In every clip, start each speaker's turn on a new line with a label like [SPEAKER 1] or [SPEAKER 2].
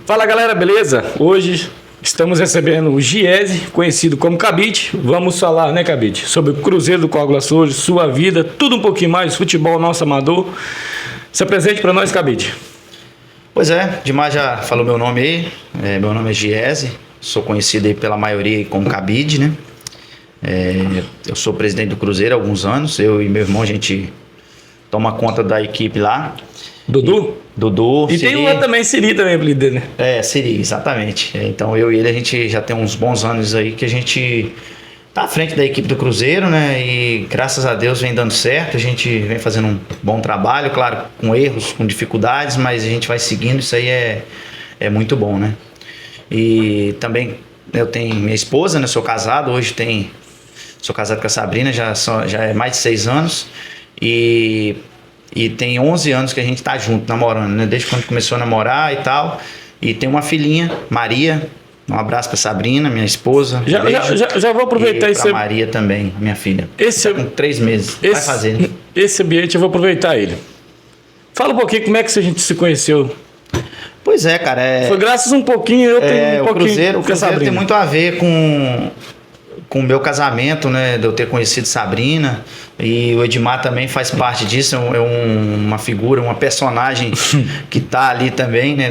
[SPEAKER 1] Fala galera, beleza? Hoje estamos recebendo o Giese, conhecido como Cabide. Vamos falar, né, Cabide, sobre o Cruzeiro do Córrego das Flores, sua vida, tudo um pouquinho mais, futebol nosso amador. Se apresente para nós, Cabide.
[SPEAKER 2] Pois é, Dimar já falou meu nome aí. Meu nome é Giese, sou conhecido aí pela maioria como Cabide, né? Eu sou presidente do Cruzeiro há alguns anos. Eu e meu irmão, a gente toma conta da equipe lá.
[SPEAKER 1] Dudu?
[SPEAKER 2] Dudu,
[SPEAKER 1] e
[SPEAKER 2] Siri.
[SPEAKER 1] tem uma também, Siri também, apelido dele, né?
[SPEAKER 2] Siri, exatamente. Então eu e ele, a gente já tem uns bons anos aí que a gente tá à frente da equipe do Cruzeiro, né? E graças a Deus vem dando certo. A gente vem fazendo um bom trabalho, claro, com erros, com dificuldades, mas a gente vai seguindo. Isso aí é muito bom, né? E também eu tenho minha esposa, né? Sou casado, sou casado com a Sabrina, já é mais de 6 anos. E tem 11 anos que a gente tá junto, namorando, né? Desde quando começou a namorar e tal. E tem uma filhinha, Maria. Um abraço pra Sabrina, minha esposa.
[SPEAKER 1] Já vou aproveitar
[SPEAKER 2] isso. E pra Maria também, minha filha. Tá com 3 meses. Vai fazer, né?
[SPEAKER 1] Esse ambiente eu vou aproveitar ele. Fala um pouquinho como é que a gente se conheceu.
[SPEAKER 2] Pois é, cara.
[SPEAKER 1] Foi graças um pouquinho, eu tenho um pouquinho.
[SPEAKER 2] O Cruzeiro tem muito a ver com o meu casamento, né, de eu ter conhecido Sabrina, e o Edmar também faz parte disso, uma figura, uma personagem que tá ali também, né,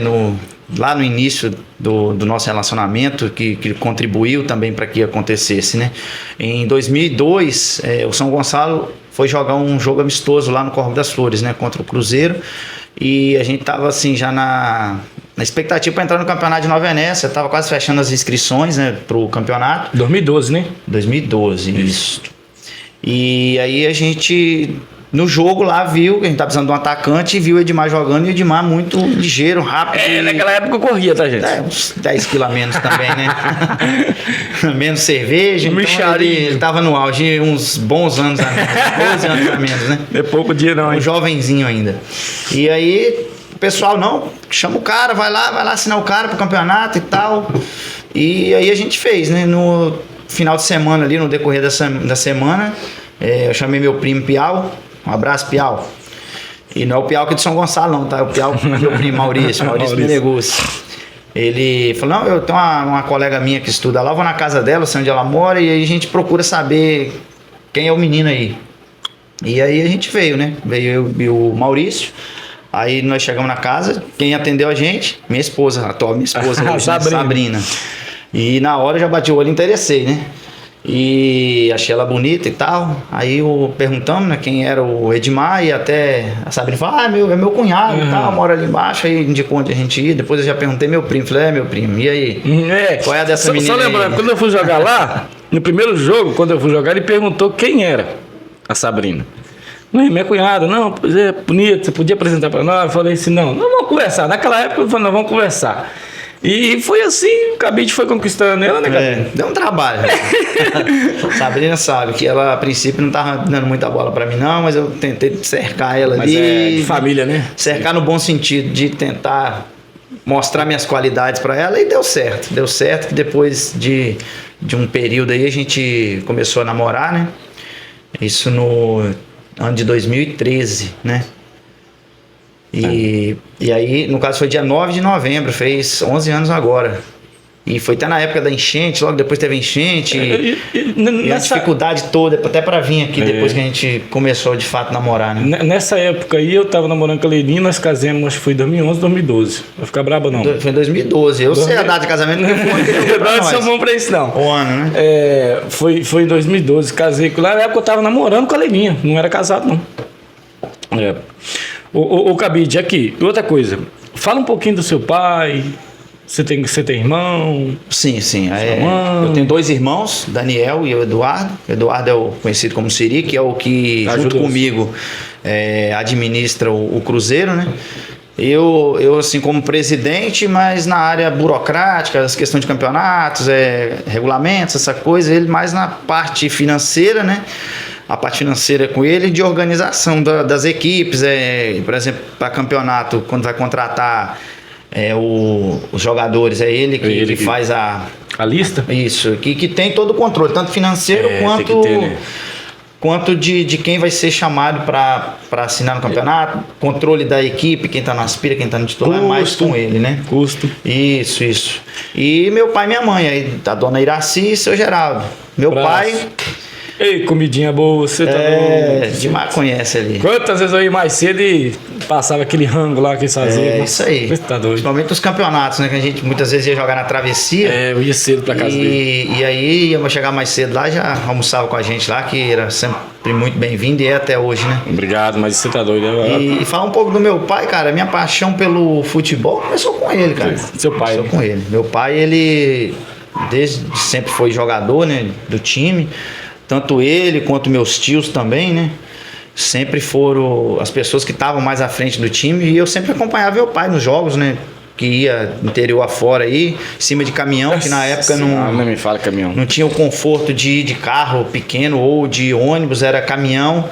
[SPEAKER 2] lá no início do nosso relacionamento, que contribuiu também para que acontecesse, né. Em 2002, o São Gonçalo foi jogar um jogo amistoso lá no Córrego das Flores, né, contra o Cruzeiro, e a gente tava assim já na expectativa para entrar no campeonato de Nova Venécia. Tava quase fechando as inscrições, né, pro campeonato.
[SPEAKER 1] 2012, né?
[SPEAKER 2] 2012, isso. E aí a gente, no jogo lá, viu que a gente tá precisando de um atacante e viu o Edmar jogando, e o Edmar muito ligeiro, rápido.
[SPEAKER 1] Naquela época eu corria, tá, gente?
[SPEAKER 2] Uns 10 quilos a menos também, né? Menos cerveja. Então ele tava no auge, uns bons anos a menos, 12 anos a menos, né?
[SPEAKER 1] É pouco dia não, hein?
[SPEAKER 2] Um jovenzinho ainda. E aí o pessoal, não, chama o cara, vai lá assinar o cara pro campeonato e tal. E aí a gente fez, né? No final de semana ali, no decorrer da semana, eu chamei meu primo Piau. Um abraço, Piau. E não é o Piau aqui de São Gonçalo, não, tá? É o Piau, meu primo Maurício Menegus. Ele falou, não, eu tenho uma colega minha que estuda lá, vou na casa dela, sei onde ela mora, e aí a gente procura saber quem é o menino aí. E aí a gente veio, né? Veio eu e o Maurício. Aí nós chegamos na casa, quem atendeu a gente? Minha esposa, a atual minha esposa, hoje, Sabrina. E na hora eu já bati o olho e interessei, né? E achei ela bonita e tal. Aí perguntamos, né, quem era o Edmar, e até a Sabrina falou, é meu cunhado e tal, mora ali embaixo. Aí indicou onde a gente ia. Depois eu já perguntei meu primo, falei, meu primo, e aí? Qual é a dessa menina?
[SPEAKER 1] Só lembrando, quando eu fui jogar lá, no primeiro jogo, quando eu fui jogar, ele perguntou quem era a Sabrina. Não, minha cunhada, não, pois é, bonito, você podia apresentar para nós? Eu falei assim, não, vamos conversar. Naquela época eu falei, não, vamos conversar. E foi assim, o Cabide foi conquistando ela, né, cara?
[SPEAKER 2] Deu um trabalho. Sabrina sabe que ela, a princípio, não tava dando muita bola para mim, não, mas eu tentei cercar ela ali.
[SPEAKER 1] É de família, né?
[SPEAKER 2] Cercar no bom sentido, de tentar mostrar minhas qualidades para ela, e deu certo. Deu certo que depois de um período aí a gente começou a namorar, né? Isso no ano de 2013, né? E aí, no caso, foi dia 9 de novembro, fez 11 anos agora. E foi até na época da enchente, logo depois teve enchente. E a dificuldade toda, até pra vir aqui depois que a gente começou de fato a namorar, né?
[SPEAKER 1] Nessa época aí, eu tava namorando com a Leirinha, nós casamos, acho que foi em 2011, 2012. Vai ficar braba não.
[SPEAKER 2] Foi em 2012. Eu sei a data de casamento, porque foi
[SPEAKER 1] não sou bom pra isso, não.
[SPEAKER 2] O ano, né?
[SPEAKER 1] Foi em 2012, casei com ela. Na época eu tava namorando com a Leirinha, não era casado, não. O Cabide, aqui, outra coisa. Fala um pouquinho do seu pai. Você tem irmão?
[SPEAKER 2] Sim. Eu tenho 2 irmãos, Daniel e o Eduardo. O Eduardo é o conhecido como Siri, que é o que, junto comigo, administra o Cruzeiro, né? Eu, assim, como presidente, mas na área burocrática, as questões de campeonatos, regulamentos, essa coisa, ele mais na parte financeira, né? A parte financeira é com ele, de organização das equipes, por exemplo, para campeonato, quando vai contratar os jogadores, é ele que faz a
[SPEAKER 1] lista?
[SPEAKER 2] Isso, que tem todo o controle, tanto financeiro quanto quanto de quem vai ser chamado para assinar no campeonato, controle da equipe, quem tá na aspira, quem tá no titular, é mais com ele, né?
[SPEAKER 1] Custo.
[SPEAKER 2] Isso. E meu pai e minha mãe, aí a dona Iraci e seu Geraldo. Meu
[SPEAKER 1] Braço.
[SPEAKER 2] pai...
[SPEAKER 1] Ei, comidinha boa, você tá
[SPEAKER 2] demais conhece ali.
[SPEAKER 1] Quantas vezes eu ia mais cedo e passava aquele rango lá que eles faziam?
[SPEAKER 2] É isso aí.
[SPEAKER 1] Você tá doido.
[SPEAKER 2] Principalmente os campeonatos, né? Que a gente muitas vezes ia jogar na travessia.
[SPEAKER 1] Eu ia cedo pra casa dele.
[SPEAKER 2] E aí ia chegar mais cedo lá, já almoçava com a gente lá, que era sempre muito bem-vindo e é até hoje, né?
[SPEAKER 1] Obrigado, mas você tá doido.
[SPEAKER 2] E falar um pouco do meu pai, cara, minha paixão pelo futebol começou com ele, cara.
[SPEAKER 1] Seu pai,
[SPEAKER 2] começou
[SPEAKER 1] né?
[SPEAKER 2] com ele. Meu pai, ele desde sempre foi jogador, né, do time. Tanto ele quanto meus tios também, né? Sempre foram as pessoas que estavam mais à frente do time. E eu sempre acompanhava meu pai nos jogos, né? Que ia interior afora aí, em cima de caminhão, que na época
[SPEAKER 1] não me fala caminhão.
[SPEAKER 2] não tinha o conforto de ir de carro pequeno ou de ônibus, era caminhão.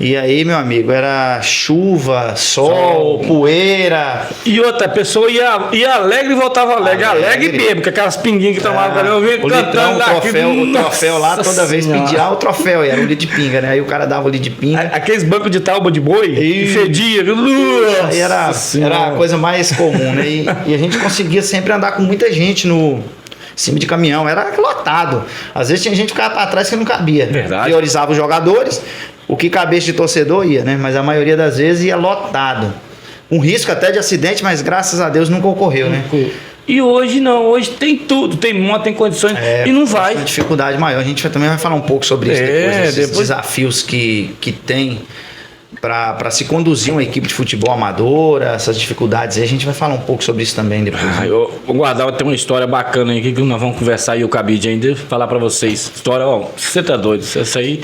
[SPEAKER 2] E aí, meu amigo, era chuva, sol, poeira.
[SPEAKER 1] E outra, pessoa ia alegre e voltava alegre mesmo, com aquelas pinguinhas que tomava ali, eu vinha
[SPEAKER 2] O litrão,
[SPEAKER 1] cantando
[SPEAKER 2] o
[SPEAKER 1] lá.
[SPEAKER 2] troféu lá, toda vez
[SPEAKER 1] Senhora.
[SPEAKER 2] pedia o troféu, e era o litro de pinga, né? Aí o cara dava o litro de pinga.
[SPEAKER 1] Aqueles bancos de tábua de boi, e fedia.
[SPEAKER 2] Aí era a coisa mais comum, né? E a gente conseguia sempre andar com muita gente no... Em cima de caminhão, era lotado. Às vezes tinha gente que ficava pra trás que não cabia.
[SPEAKER 1] Verdade.
[SPEAKER 2] Priorizava os jogadores, o que cabesse de torcedor ia, né? Mas a maioria das vezes ia lotado. Um risco até de acidente, mas graças a Deus nunca ocorreu, né?
[SPEAKER 1] E hoje não, hoje tem tudo, tem moto, tem condições, e não vai.
[SPEAKER 2] Uma dificuldade maior. A gente também vai falar um pouco sobre isso depois, esses desafios que tem para se conduzir uma equipe de futebol amadora, essas dificuldades aí, a gente vai falar um pouco sobre isso também depois.
[SPEAKER 1] O Guardal tem uma história bacana aí que nós vamos conversar e o Cabide ainda falar pra vocês. História, você tá doido, isso aí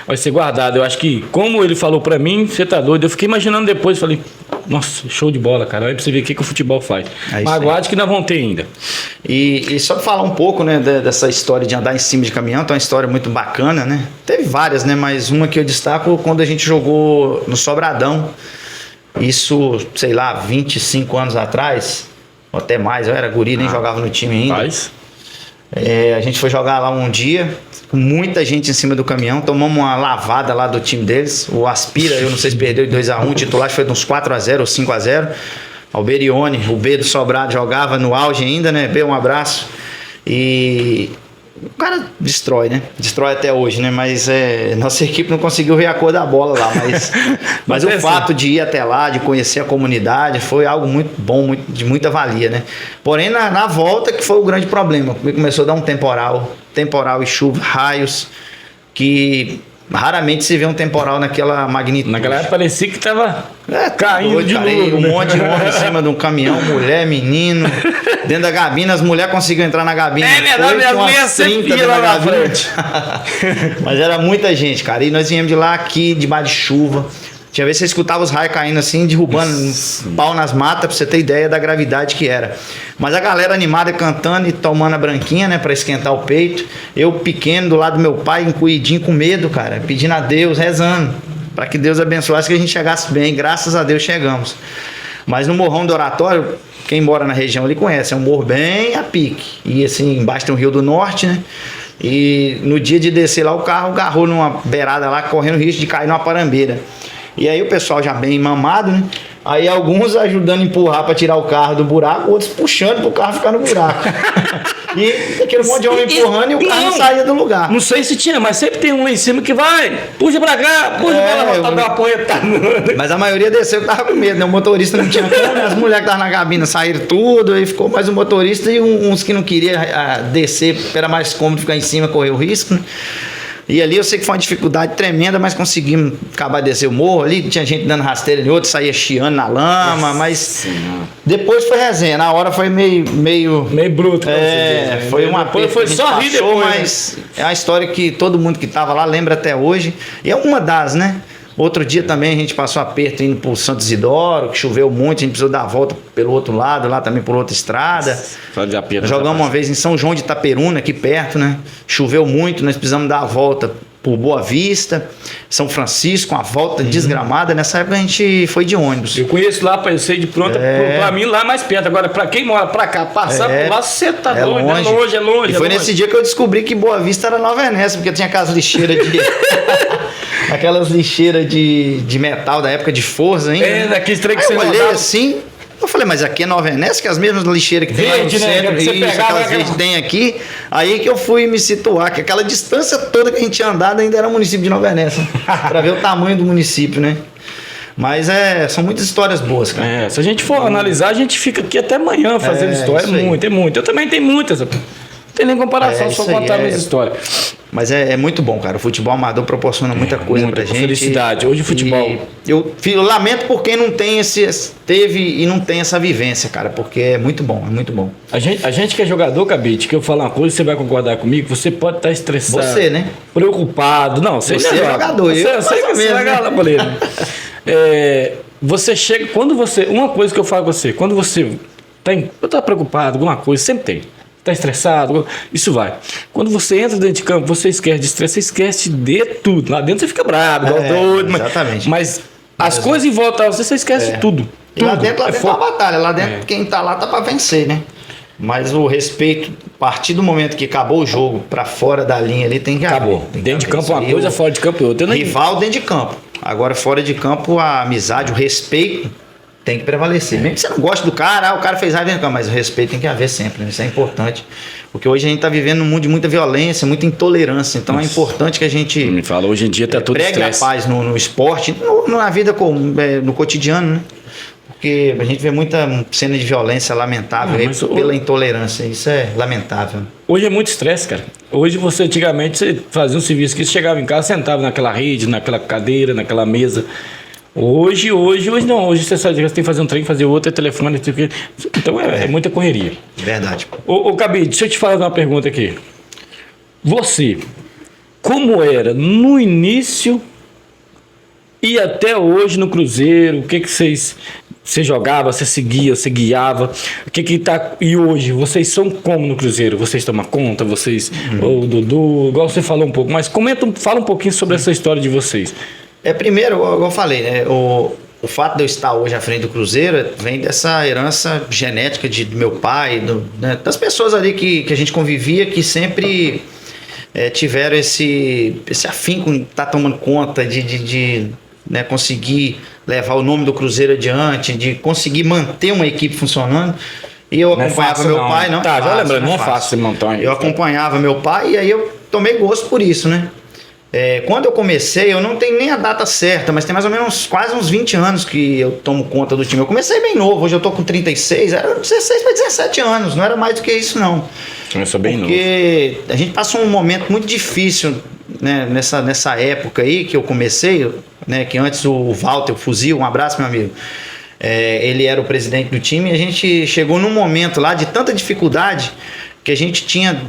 [SPEAKER 1] vai ser guardado. Eu acho que, como ele falou pra mim, você tá doido. Eu fiquei imaginando depois, falei, nossa, show de bola, cara. Aí pra você ver o que o futebol faz. Mas aguarde que nós vamos ter ainda.
[SPEAKER 2] E só pra falar um pouco, né, dessa história de andar em cima de caminhão, tem uma história muito bacana, né? Teve várias, né? Mas uma que eu destaco quando a gente jogou no Sobradão. Isso, sei lá, 25 anos atrás, ou até mais, eu era guri, nem jogava no time ainda. A gente foi jogar lá um dia, com muita gente em cima do caminhão, tomamos uma lavada lá do time deles, o Aspira, eu não sei se perdeu de 2-1, o titular foi de uns 4-0 ou 5-0, Alberione, o B do Sobrado jogava no auge ainda, né, B, um abraço, e o cara destrói, né, destrói até hoje, né, mas nossa equipe não conseguiu ver a cor da bola lá, mas o fato de ir até lá, de conhecer a comunidade, foi algo muito bom, de muita valia, né, porém na volta que foi o grande problema, começou a dar um temporal e chuva, raios, que raramente se vê um temporal naquela magnitude.
[SPEAKER 1] Naquela época parecia que tava caindo
[SPEAKER 2] doido,
[SPEAKER 1] de novo.
[SPEAKER 2] Um monte de homem em cima de um caminhão, mulher, menino. Dentro da cabina, as mulheres conseguiam entrar na cabina.
[SPEAKER 1] Verdade, as mulheres sempre iam lá na frente.
[SPEAKER 2] Mas era muita gente, cara. E nós viemos de lá aqui, debaixo de chuva. Tinha vez que você escutava os raios caindo assim, derrubando pau nas matas, pra você ter ideia da gravidade que era. Mas a galera animada cantando e tomando a branquinha, né, pra esquentar o peito. Eu pequeno do lado do meu pai, encolhidinho com medo, cara, pedindo a Deus, rezando, pra que Deus abençoasse que a gente chegasse bem. Graças a Deus chegamos. Mas no Morrão do Oratório, quem mora na região ali conhece, é um morro bem a pique. E assim, embaixo tem o Rio do Norte, né? E no dia de descer lá, o carro agarrou numa beirada lá, correndo risco de cair numa parambeira. E aí o pessoal já bem mamado, né? Aí alguns ajudando a empurrar para tirar o carro do buraco, outros puxando pro carro ficar no buraco. E aquele monte de homem empurrando e o carro não saía do lugar.
[SPEAKER 1] Não sei se tinha, mas sempre tem um lá em cima que vai, puxa pra cá, puxa pra lá, voltar uma poeta.
[SPEAKER 2] Mas a maioria desceu que tava com medo, né? O motorista não tinha como, as mulheres que estavam na cabina saíram tudo, aí ficou mais o motorista e uns que não queriam descer, era mais cômodo ficar em cima, correr o risco, né? E ali eu sei que foi uma dificuldade tremenda, mas conseguimos acabar de descer o morro ali, tinha gente dando rasteira em outro, saía chiando na lama, mas depois foi resenha, na hora foi meio
[SPEAKER 1] bruto.
[SPEAKER 2] Foi uma
[SPEAKER 1] depois foi só rir depois,
[SPEAKER 2] mas é uma história que todo mundo que tava lá lembra até hoje, e é uma das, né? Outro dia também a gente passou aperto indo pro Santo Isidoro, que choveu muito, a gente precisou dar a volta pelo outro lado, lá também por outra estrada. Jogamos uma vez em São João de Itaperuna, aqui perto, né? Choveu muito, nós precisamos dar a volta por Boa Vista, São Francisco, uma volta desgramada. Nessa época a gente foi de ônibus.
[SPEAKER 1] Eu conheço lá, eu sei de pronto, pra mim lá mais perto. Agora, pra quem mora pra cá, passar por lá, você tá doido, é longe.
[SPEAKER 2] E foi nesse dia que eu descobri que Boa Vista era Nova Venécia, porque tinha aquelas lixeiras de... aquelas lixeiras de metal da época de Forza ainda.
[SPEAKER 1] É, daqueles trem que
[SPEAKER 2] Aí
[SPEAKER 1] você
[SPEAKER 2] eu olhei
[SPEAKER 1] rodava.
[SPEAKER 2] assim, eu falei, mas aqui é Nova Venécia, que é as mesmas lixeiras que tem lá no
[SPEAKER 1] Verde, né?
[SPEAKER 2] centro,
[SPEAKER 1] Que você
[SPEAKER 2] isso,
[SPEAKER 1] pegava
[SPEAKER 2] aquelas
[SPEAKER 1] aquela-
[SPEAKER 2] verdes que tem aqui. Aí que eu fui me situar, que aquela distância toda que a gente tinha andado ainda era o município de Nova Venécia, pra ver o tamanho do município, né? Mas são muitas histórias boas, cara.
[SPEAKER 1] É, se a gente for analisar, a gente fica aqui até amanhã fazendo história.
[SPEAKER 2] isso aí.
[SPEAKER 1] É muito. Eu também tenho muitas. Não tem nem comparação, só
[SPEAKER 2] Isso aí,
[SPEAKER 1] contar minhas histórias.
[SPEAKER 2] Mas é muito bom, cara. O futebol amador proporciona muita coisa
[SPEAKER 1] muita
[SPEAKER 2] pra gente.
[SPEAKER 1] felicidade. Hoje o futebol-
[SPEAKER 2] E eu lamento por quem não tem teve e não tem essa vivência, cara, porque é muito bom, é muito bom.
[SPEAKER 1] A gente que é jogador, Cabide, que eu falo uma coisa, você vai concordar comigo, você pode estar estressado.
[SPEAKER 2] Você, né?
[SPEAKER 1] Preocupado. Não, você
[SPEAKER 2] Você
[SPEAKER 1] não
[SPEAKER 2] é jogador,
[SPEAKER 1] Você,
[SPEAKER 2] eu
[SPEAKER 1] eu sei que
[SPEAKER 2] mais ou
[SPEAKER 1] você
[SPEAKER 2] menos,
[SPEAKER 1] vai
[SPEAKER 2] né?
[SPEAKER 1] boleiro. Você chega, quando você... Uma coisa que eu falo com você, quando você tá preocupado, alguma coisa, sempre tem. Tá estressado, isso vai. Quando você entra dentro de campo, você esquece de estresse, você esquece de tudo. Lá dentro você fica bravo, igual doido.
[SPEAKER 2] Exatamente.
[SPEAKER 1] Mas as coisas em volta, você esquece de tudo.
[SPEAKER 2] E lá
[SPEAKER 1] Tudo.
[SPEAKER 2] dentro é uma batalha. Lá dentro,
[SPEAKER 1] É.
[SPEAKER 2] quem tá lá tá pra vencer, né? Mas o respeito, a partir do momento que acabou o jogo, pra fora da linha ali, tem que
[SPEAKER 1] Acabou.
[SPEAKER 2] haver. Tem que
[SPEAKER 1] Dentro de
[SPEAKER 2] haver.
[SPEAKER 1] campo é uma
[SPEAKER 2] Isso aí,
[SPEAKER 1] coisa, fora de campo é outra. Eu não-
[SPEAKER 2] Rival dentro de campo. Agora, fora de campo, a amizade, o respeito tem que prevalecer. Mesmo que você não goste do cara, o cara fez raiva dentro de campo, mas o respeito tem que haver sempre, né? Isso é importante. Porque hoje a gente tá vivendo num mundo de muita violência, muita intolerância. Então é importante que a gente
[SPEAKER 1] Me fala, hoje em dia tá tudo
[SPEAKER 2] pregue a
[SPEAKER 1] estresse.
[SPEAKER 2] paz no esporte, na vida no cotidiano, né? Porque a gente vê muita cena de violência lamentável aí
[SPEAKER 1] mas
[SPEAKER 2] pela intolerância. Isso é lamentável.
[SPEAKER 1] Hoje é muito estresse, cara. Hoje antigamente, você fazia um serviço que você chegava em casa, sentava naquela rede, naquela cadeira, naquela mesa. Hoje não. Hoje você tem que fazer um trem, fazer outro, é telefone, não sei o quê. Então é muita correria.
[SPEAKER 2] Verdade.
[SPEAKER 1] Ô Cabide, deixa eu te fazer uma pergunta aqui. Você, como era no início e até hoje no Cruzeiro, o que você jogava, você seguia, você guiava, o que tá, e hoje, vocês são como no Cruzeiro? Vocês tomam conta, vocês, o Dudu, igual você falou um pouco, mas fala um pouquinho sobre essa história de vocês.
[SPEAKER 2] Primeiro, igual eu falei, né? O fato de eu estar hoje à frente do Cruzeiro vem dessa herança genética do meu pai, né, das pessoas ali que a gente convivia, que sempre tiveram esse afinco em estar tomando conta de né, conseguir levar o nome do Cruzeiro adiante, de conseguir manter uma equipe funcionando. E eu
[SPEAKER 1] Não é
[SPEAKER 2] acompanhava
[SPEAKER 1] fácil,
[SPEAKER 2] meu
[SPEAKER 1] não.
[SPEAKER 2] pai, não.
[SPEAKER 1] Tá, já lembrando, não é
[SPEAKER 2] fácil.
[SPEAKER 1] fácil você montar uma
[SPEAKER 2] Eu
[SPEAKER 1] equipe.
[SPEAKER 2] acompanhava meu pai e aí eu tomei gosto por isso, né? Quando eu comecei, eu não tenho nem a data certa, mas tem mais ou menos quase uns 20 anos que eu tomo conta do time. Eu comecei bem novo, hoje eu tô com 36, era 16 para 17 anos, não era mais do que isso não.
[SPEAKER 1] Começou bem novo.
[SPEAKER 2] Porque a gente passou um momento muito difícil, né, nessa época aí que eu comecei, né, que antes o Walter, o Fuzil, um abraço meu amigo, ele era o presidente do time e a gente chegou num momento lá de tanta dificuldade que a gente tinha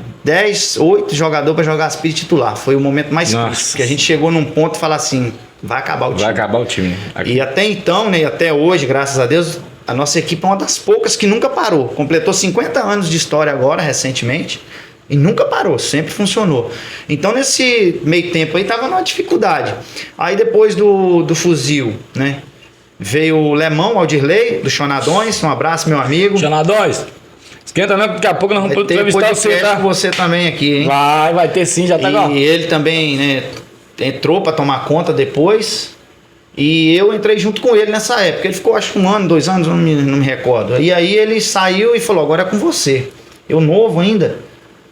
[SPEAKER 2] 8 jogadores para jogar aspirante titular. Foi o momento mais crítico, que a gente chegou num ponto e falou assim, vai acabar o time.
[SPEAKER 1] Vai acabar o time.
[SPEAKER 2] E até então, né, e até hoje, graças a Deus, a nossa equipe é uma das poucas que nunca parou. Completou 50 anos de história agora, recentemente, e nunca parou, sempre funcionou. Então, nesse meio tempo aí, tava numa dificuldade. Aí, depois do Fuzil, né, veio o Lemão, Aldirley, do Chonadões, um abraço, meu amigo.
[SPEAKER 1] Chonadões, esquenta não, daqui a pouco nós vamos
[SPEAKER 2] Vai ter
[SPEAKER 1] entrevistar
[SPEAKER 2] podcast
[SPEAKER 1] você, tá?
[SPEAKER 2] com você também aqui, hein?
[SPEAKER 1] Vai ter sim, já tá igual.
[SPEAKER 2] E ele também, né, entrou para tomar conta depois. E eu entrei junto com ele nessa época. Ele ficou, acho que 1 ano, 2 anos, não me recordo. E aí ele saiu e falou, agora é com você. Eu novo ainda,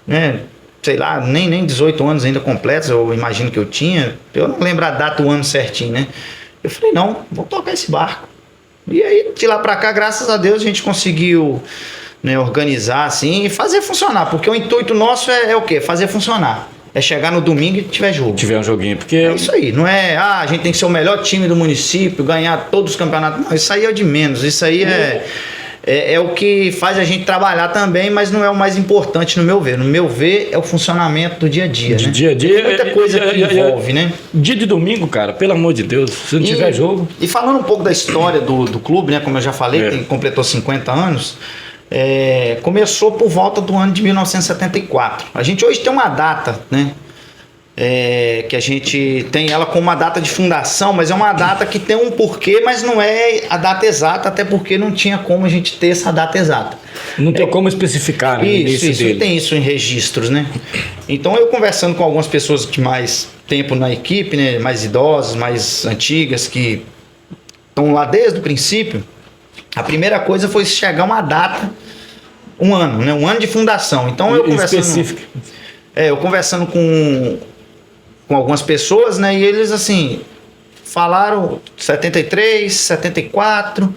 [SPEAKER 2] né? Sei lá, nem 18 anos ainda completos, eu imagino que eu tinha. Eu não lembro a data, o ano certinho, né? Eu falei, não, vou tocar esse barco. E aí, de lá pra cá, graças a Deus, a gente conseguiu, né, organizar assim e fazer funcionar. Porque o intuito nosso é o quê? Fazer funcionar. É chegar no domingo e tiver jogo.
[SPEAKER 1] Tiver um joguinho, porque...
[SPEAKER 2] É isso aí, não é, a gente tem que ser o melhor time do município, ganhar todos os campeonatos. Não, isso aí é de menos. Isso aí é o que faz a gente trabalhar também, mas não é o mais importante no meu ver. No meu ver, é o funcionamento do dia a dia,
[SPEAKER 1] De
[SPEAKER 2] né?
[SPEAKER 1] dia a dia.
[SPEAKER 2] Tem muita coisa que envolve, né?
[SPEAKER 1] Dia de domingo, cara, pelo amor de Deus, se não tiver jogo...
[SPEAKER 2] E falando um pouco da história do clube, né? Como eu já falei, completou 50 anos. Começou por volta do ano de 1974. A gente hoje tem uma data, né? Que a gente tem ela como uma data de fundação, mas é uma data que tem um porquê, mas não é a data exata, até porque não tinha como a gente ter essa data exata.
[SPEAKER 1] Não tem como especificar, né?
[SPEAKER 2] Isso,
[SPEAKER 1] dele.
[SPEAKER 2] tem isso em registros, né? Então eu conversando com algumas pessoas que mais tempo na equipe, né? Mais idosos, mais antigas, que estão lá desde o princípio. A primeira coisa foi chegar uma data, um ano, né? Um ano de fundação. Então eu conversando com algumas pessoas, né? E eles assim falaram 73, 74,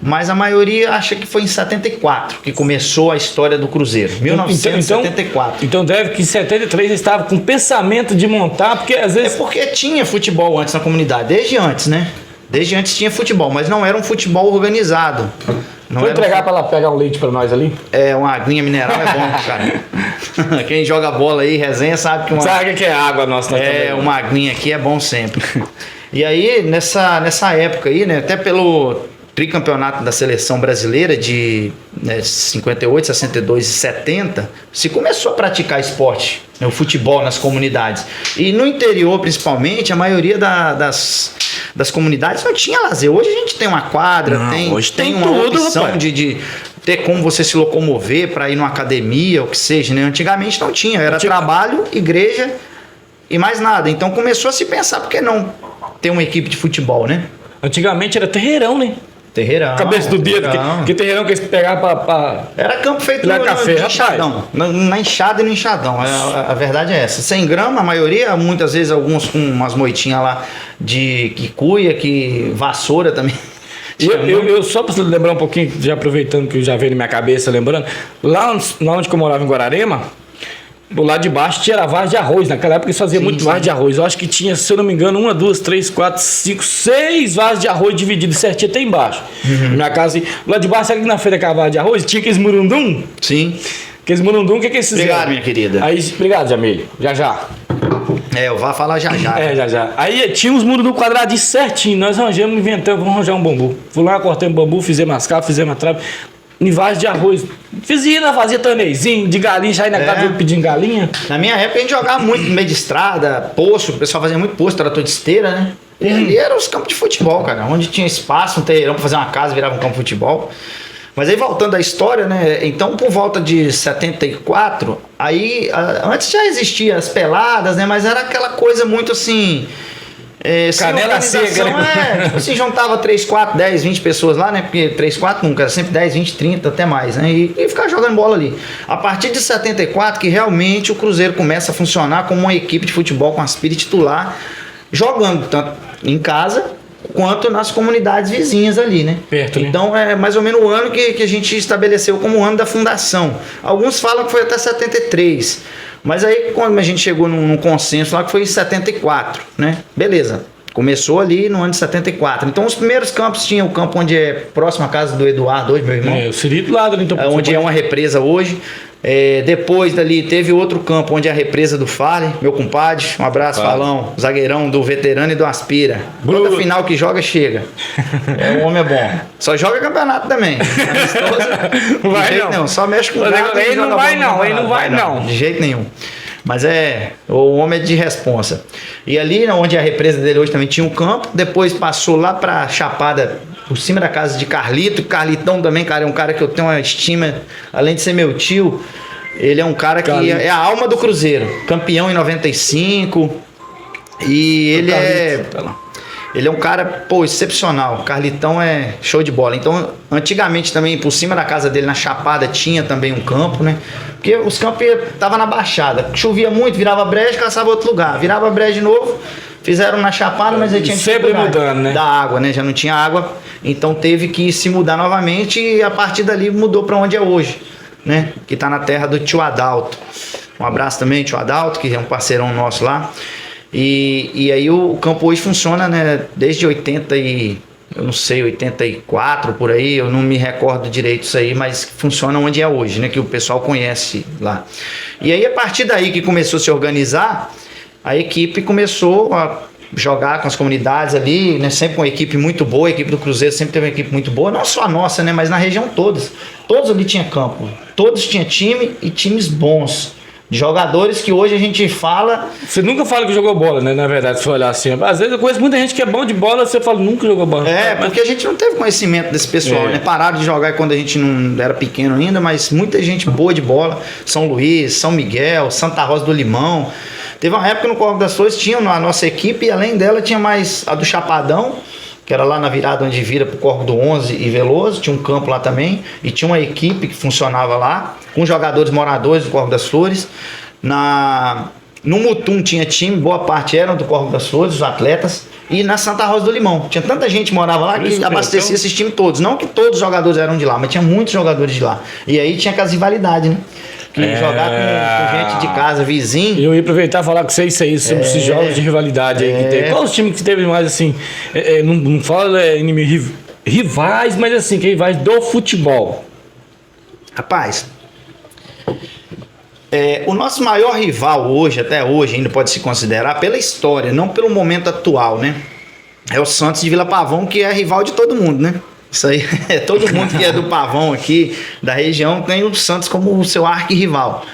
[SPEAKER 2] mas a maioria acha que foi em 74 que começou a história do Cruzeiro, 1974.
[SPEAKER 1] Então deve que em 73 eles estavam com pensamento de montar, porque às vezes...
[SPEAKER 2] É porque tinha futebol antes na comunidade, desde antes, né? Desde antes tinha futebol, mas não era um futebol organizado. Não
[SPEAKER 1] Vou entregar para ela pegar um leite para nós ali?
[SPEAKER 2] É, uma aguinha mineral é bom, cara. Quem joga bola aí, resenha, sabe que
[SPEAKER 1] sabe que é água nossa.
[SPEAKER 2] É, uma aguinha aqui é bom sempre. E aí, nessa época aí, né, até pelo tricampeonato da seleção brasileira de 58, 62 e 70, se começou a praticar esporte, né, o futebol nas comunidades. E no interior, principalmente, a maioria das comunidades não tinha lazer. Hoje a gente tem uma quadra,
[SPEAKER 1] hoje
[SPEAKER 2] tem uma
[SPEAKER 1] tudo,
[SPEAKER 2] opção de ter como você se locomover para ir numa academia, ou que seja, né? Antigamente não tinha, era trabalho, igreja e mais nada. Então começou a se pensar, por que não ter uma equipe de futebol, né?
[SPEAKER 1] Antigamente era terreirão, né?
[SPEAKER 2] Terreirão.
[SPEAKER 1] Cabeça do dedo, que terreirão que eles pegavam pra...
[SPEAKER 2] Era campo feito
[SPEAKER 1] no café,
[SPEAKER 2] enxadão. Na enxada e no enxadão. A verdade é essa. Sem grama, a maioria, muitas vezes alguns com umas moitinhas lá de quicuia, vassoura também.
[SPEAKER 1] Eu só para lembrar um pouquinho, já aproveitando que já veio na minha cabeça, lembrando, lá onde eu morava em Guararema, do lado de baixo tinha vaso de arroz. Naquela época eles faziam muito vaso de arroz. Eu acho que tinha, se eu não me engano, 1, 2, 3, 4, 5, 6 vasos de arroz divididos certinho até embaixo. Na minha casa, lá de baixo, sabe que na feira que vaso de arroz tinha aqueles murundum?
[SPEAKER 2] Sim.
[SPEAKER 1] Aqueles murundum, o que eles fizeram?
[SPEAKER 2] Obrigado, minha querida.
[SPEAKER 1] Aí, obrigado, Jamile. Já.
[SPEAKER 2] Eu vou falar já.
[SPEAKER 1] Já. Aí tinha uns murundum quadradinhos certinho. Nós arranjamos, inventamos, vamos arranjar um bambu. Fui lá, cortei um bambu, fizemos as capas, fizemos a trave. Em vaso de arroz. Fazia torneizinho de galinha, já aí na casa pedindo galinha.
[SPEAKER 2] Na minha época a gente jogava muito no meio de estrada, poço, o pessoal fazia muito poço, trator de esteira, né? E ali eram os campos de futebol, cara. Onde tinha espaço, um terreirão pra fazer uma casa, virava um campo de futebol. Mas aí voltando à história, né? Então por volta de 74, aí antes já existiam as peladas, né? Mas era aquela coisa muito assim...
[SPEAKER 1] canela seca, né?
[SPEAKER 2] Tipo assim, juntava 3, 4, 10, 20 pessoas lá, né? Porque 3, 4 nunca, era sempre 10, 20, 30, até mais, né? E ficava jogando bola ali. A partir de 74 que realmente o Cruzeiro começa a funcionar como uma equipe de futebol com aspire titular, jogando tanto em casa quanto nas comunidades vizinhas ali, né?
[SPEAKER 1] Perto, né?
[SPEAKER 2] Então é mais ou menos o ano que a gente estabeleceu como o ano da fundação. Alguns falam que foi até 73. Mas aí quando a gente chegou num consenso lá que foi em 74, né? Beleza. Começou ali no ano de 74. Então os primeiros campos tinham o campo onde é próximo à casa do Eduardo hoje, meu irmão.
[SPEAKER 1] Eu seria do lado, então.
[SPEAKER 2] Onde é uma represa hoje. Depois dali teve outro campo onde é a represa do Fale, meu compadre. Um abraço, Falão, zagueirão do veterano e do Aspira. Toda final que joga, chega. O homem é bom. Só joga campeonato também.
[SPEAKER 1] Não vai não.
[SPEAKER 2] Só mexe com o gato.
[SPEAKER 1] Ele não vai não.
[SPEAKER 2] De jeito nenhum. Mas o homem é de responsa. E ali onde é a represa dele hoje também tinha um campo. Depois passou lá pra Chapada, por cima da casa de Carlito. Carlitão também, cara, é um cara que eu tenho uma estima, além de ser meu tio. Ele é um cara que é a alma do Cruzeiro. Campeão em 95. E ele é um cara, excepcional. Carlitão é show de bola. Então, antigamente também, por cima da casa dele, na Chapada, tinha também um campo, né? Porque os campos estavam na Baixada. Chovia muito, virava brejo, caçava outro lugar. Virava brejo de novo, fizeram na Chapada, mas aí tinha que
[SPEAKER 1] sempre mudando, né?
[SPEAKER 2] Da água, né? Já não tinha água, então teve que se mudar novamente e a partir dali mudou para onde é hoje, né? Que tá na terra do tio Adalto. Um abraço também, tio Adalto, que é um parceirão nosso lá. E aí o campo hoje funciona, né? Desde 84 por aí, eu não me recordo direito isso aí, mas funciona onde é hoje, né? Que o pessoal conhece lá. E aí a partir daí que começou a se organizar, a equipe começou a jogar com as comunidades ali, né? Sempre com uma equipe muito boa, a equipe do Cruzeiro sempre teve uma equipe muito boa, não só a nossa, né? Mas na região todas. Todos ali tinha campo, todos tinham time e times bons. De jogadores que hoje a gente fala...
[SPEAKER 1] Você nunca fala que jogou bola, né? Na verdade, se for olhar assim. Às vezes eu conheço muita gente que é bom de bola, você fala nunca jogou bola.
[SPEAKER 2] Porque a gente não teve conhecimento desse pessoal, né? Pararam de jogar quando a gente não era pequeno ainda, mas muita gente boa de bola. São Luís, São Miguel, Santa Rosa do Limão. Teve uma época no Córrego das Flores, tinha a nossa equipe, e além dela tinha mais a do Chapadão, que era lá na virada onde vira pro Córrego do 11 e Veloso, tinha um campo lá também, e tinha uma equipe que funcionava lá, com jogadores moradores do Córrego das Flores. No Mutum tinha time, boa parte eram do Córrego das Flores, os atletas, e na Santa Rosa do Limão. Tinha tanta gente que morava lá que abastecia esses times todos. Não que todos os jogadores eram de lá, mas tinha muitos jogadores de lá. E aí tinha aquelas rivalidades, né? Que jogar com gente de casa, vizinho.
[SPEAKER 1] Eu ia aproveitar e falar com vocês isso aí, sobre esses jogos de rivalidade aí que teve. Qual os times que teve mais assim? Não fala inimigos rivais, mas assim, que rivais do futebol.
[SPEAKER 2] Rapaz, o nosso maior rival hoje, até hoje, ainda pode se considerar pela história, não pelo momento atual, né? É o Santos de Vila Pavão, que é rival de todo mundo, né? Isso aí, todo mundo que é do Pavão aqui, da região, tem o Santos como o seu arquirrival.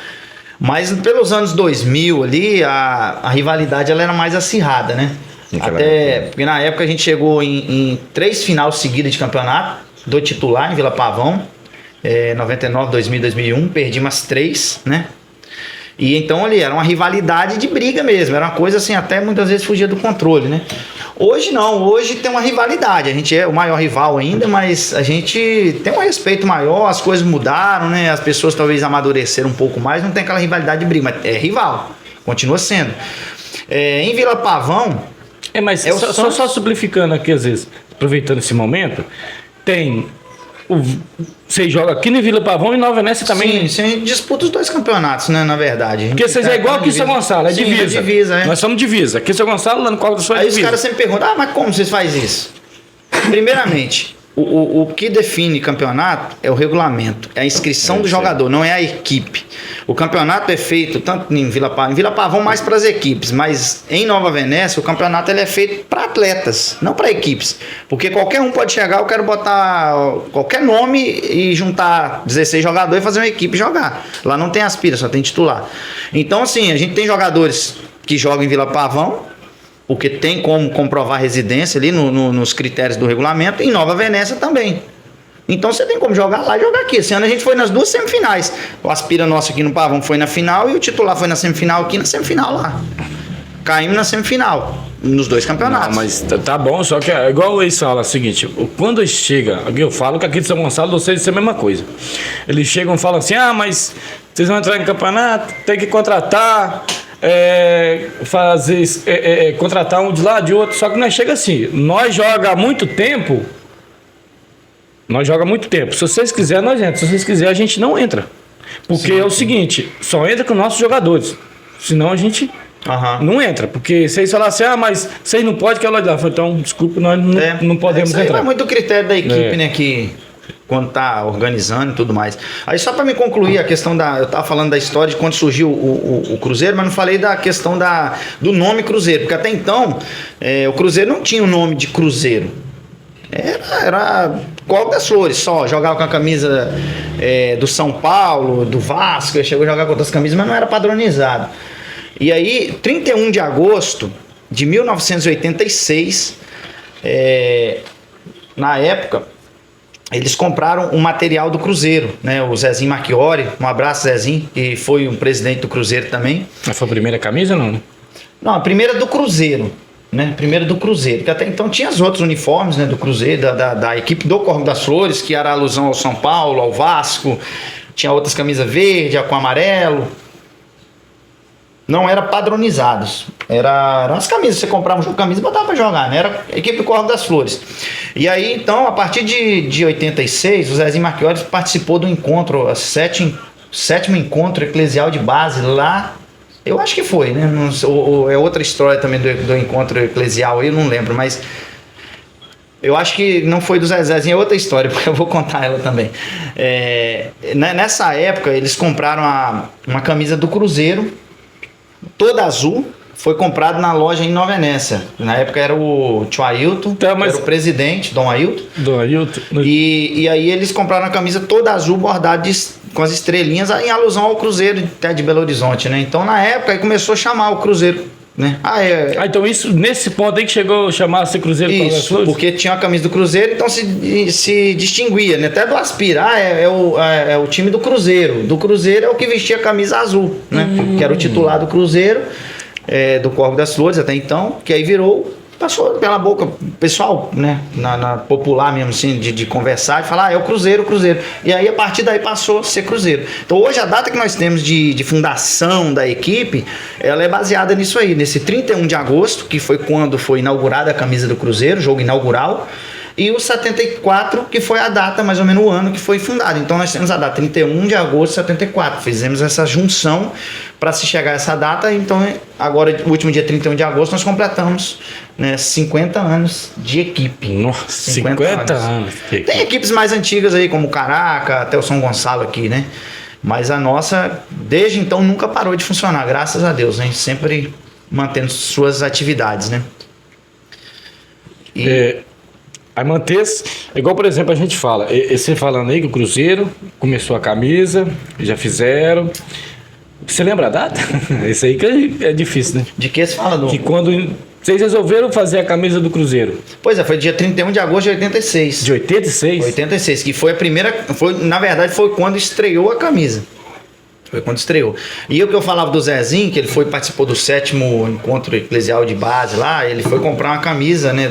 [SPEAKER 2] Mas pelos anos 2000 ali, a rivalidade ela era mais acirrada, né? Porque na época a gente chegou em 3 finais seguidas de campeonato, do titular em Vila Pavão, 99, 2000, 2001, perdi umas 3, né? E então ali era uma rivalidade de briga mesmo, era uma coisa assim, até muitas vezes fugia do controle, né? Hoje não, hoje tem uma rivalidade, a gente é o maior rival ainda, mas a gente tem um respeito maior, as coisas mudaram, né? As pessoas talvez amadureceram um pouco mais, não tem aquela rivalidade de briga, mas é rival, continua sendo. Em Vila Pavão...
[SPEAKER 1] mas só simplificando aqui às vezes, aproveitando esse momento, tem... Você joga aqui no Vila Pavão e Nova Venécia também.
[SPEAKER 2] Sim, a gente disputa os 2 campeonatos, né? Na verdade.
[SPEAKER 1] Porque vocês é igual aqui em São Gonçalo, divisa.
[SPEAKER 2] Divisa,
[SPEAKER 1] Nós somos divisa. Aqui em São Gonçalo, lá no Córrego das Flores é divisa.
[SPEAKER 2] Aí os caras sempre perguntam, mas como vocês fazem isso? Primeiramente, o que define campeonato é o regulamento, é a inscrição do jogador, não é a equipe. O campeonato é feito tanto em Vila Pavão mais para as equipes, mas em Nova Venécia o campeonato ele é feito para atletas, não para equipes. Porque qualquer um pode chegar, eu quero botar qualquer nome e juntar 16 jogadores e fazer uma equipe jogar. Lá não tem aspira, só tem titular. Então assim, a gente tem jogadores que jogam em Vila Pavão, porque tem como comprovar residência ali nos critérios do regulamento, e em Nova Venécia também. Então você tem como jogar lá e jogar aqui. Esse ano a gente foi nas 2 semifinais. O aspira nosso aqui no Pavão foi na final e o titular foi na semifinal aqui, na semifinal lá. Caímos na semifinal, nos 2 campeonatos.
[SPEAKER 1] Não, mas tá bom, só que é igual eles falam, é o seguinte, quando chega, eu falo que aqui de São Gonçalo, vocês é a mesma coisa. Eles chegam e falam assim, mas vocês vão entrar em campeonato, tem que contratar... contratar um de lá, de outro, só que nós chega assim, nós joga há muito tempo, se vocês quiserem nós entramos, se vocês quiserem a gente não entra, porque é o seguinte, só entra com nossos jogadores, senão a gente não entra, porque vocês falam assim, mas vocês não podem, que é lá de lá, então desculpa, nós não podemos
[SPEAKER 2] entrar.
[SPEAKER 1] Isso
[SPEAKER 2] é muito critério da equipe, né, que quando tá organizando e tudo mais. Aí só para me concluir a questão eu tava falando da história de quando surgiu o Cruzeiro, mas não falei da questão do nome Cruzeiro, porque até então o Cruzeiro não tinha o nome de Cruzeiro. Era Córrego das Flores só, jogava com a camisa do São Paulo, do Vasco, chegou a jogar com outras camisas, mas não era padronizado. E aí, 31 de agosto de 1986, na época, eles compraram um material do Cruzeiro, né? O Zezinho Marchiori, um abraço Zezinho, que foi um presidente do Cruzeiro também.
[SPEAKER 1] Mas foi a primeira camisa ou não?
[SPEAKER 2] Não, a primeira do Cruzeiro, né? Primeira do Cruzeiro, que até então tinha os outros uniformes, né? Do Cruzeiro, da equipe do Córrego das Flores, que era alusão ao São Paulo, ao Vasco, tinha outras camisas verde, com amarelo. Não era padronizados. Eram as camisas. Você comprava um jogo de camisa e botava pra jogar, né? Era a equipe do Córrego das Flores. E aí, então, a partir de 86, o Zezinho Marchiori participou do encontro, sétimo encontro eclesial de base lá. Eu acho que foi, né? É outra história também do encontro eclesial aí, eu não lembro, mas eu acho que não foi do Zezinho, é outra história, porque eu vou contar ela também. Nessa época, eles compraram uma camisa do Cruzeiro, toda azul, foi comprado na loja em Nova Venécia. Na época era o tio Ailton, era o presidente, Dom Ailton. E aí eles compraram a camisa toda azul, bordada com as estrelinhas, em alusão ao Cruzeiro até de Belo Horizonte, né? Então na época aí começou a chamar o Cruzeiro, né?
[SPEAKER 1] Então isso, nesse ponto aí que chegou a chamar-se Cruzeiro.
[SPEAKER 2] Isso, porque tinha a camisa do Cruzeiro, então se distinguia, né? Até do Aspira, é o time do Cruzeiro. Do Cruzeiro é o que vestia a camisa azul, né? Que era o titular do Cruzeiro. do Córrego das Flores até então, que aí passou pela boca, o pessoal, né, na popular mesmo assim, de conversar, de falar, é o Cruzeiro. E aí, a partir daí, passou a ser Cruzeiro. Então, hoje, a data que nós temos de fundação da equipe, ela é baseada nisso aí, nesse 31 de agosto, que foi quando foi inaugurada a camisa do Cruzeiro, jogo inaugural, e o 74, que foi a data, mais ou menos o ano que foi fundado. Então nós temos a data 31 de agosto de 74. Fizemos essa junção para se chegar a essa data. Então agora, o último dia 31 de agosto, nós completamos, né, 50 anos de equipe.
[SPEAKER 1] Nossa, 50 anos.
[SPEAKER 2] Tem equipes mais antigas aí, como o Caraca, até o São Gonçalo aqui, né? Mas a nossa, desde então, nunca parou de funcionar, graças a Deus, né? Sempre mantendo suas atividades, né?
[SPEAKER 1] Aí manter-se, igual por exemplo a gente fala, você falando aí que o Cruzeiro começou a camisa, já fizeram. Você lembra a data? Isso aí que é difícil, né?
[SPEAKER 2] De que você fala, Dom?
[SPEAKER 1] Que quando vocês resolveram fazer a camisa do Cruzeiro.
[SPEAKER 2] Pois é, foi dia 31 de agosto de 86.
[SPEAKER 1] De 86?
[SPEAKER 2] 86, que foi a primeira, na verdade foi quando estreou a camisa. Foi quando estreou. E o que eu falava do Zezinho, que ele participou do 7º encontro eclesial de base lá, ele foi comprar uma camisa, né,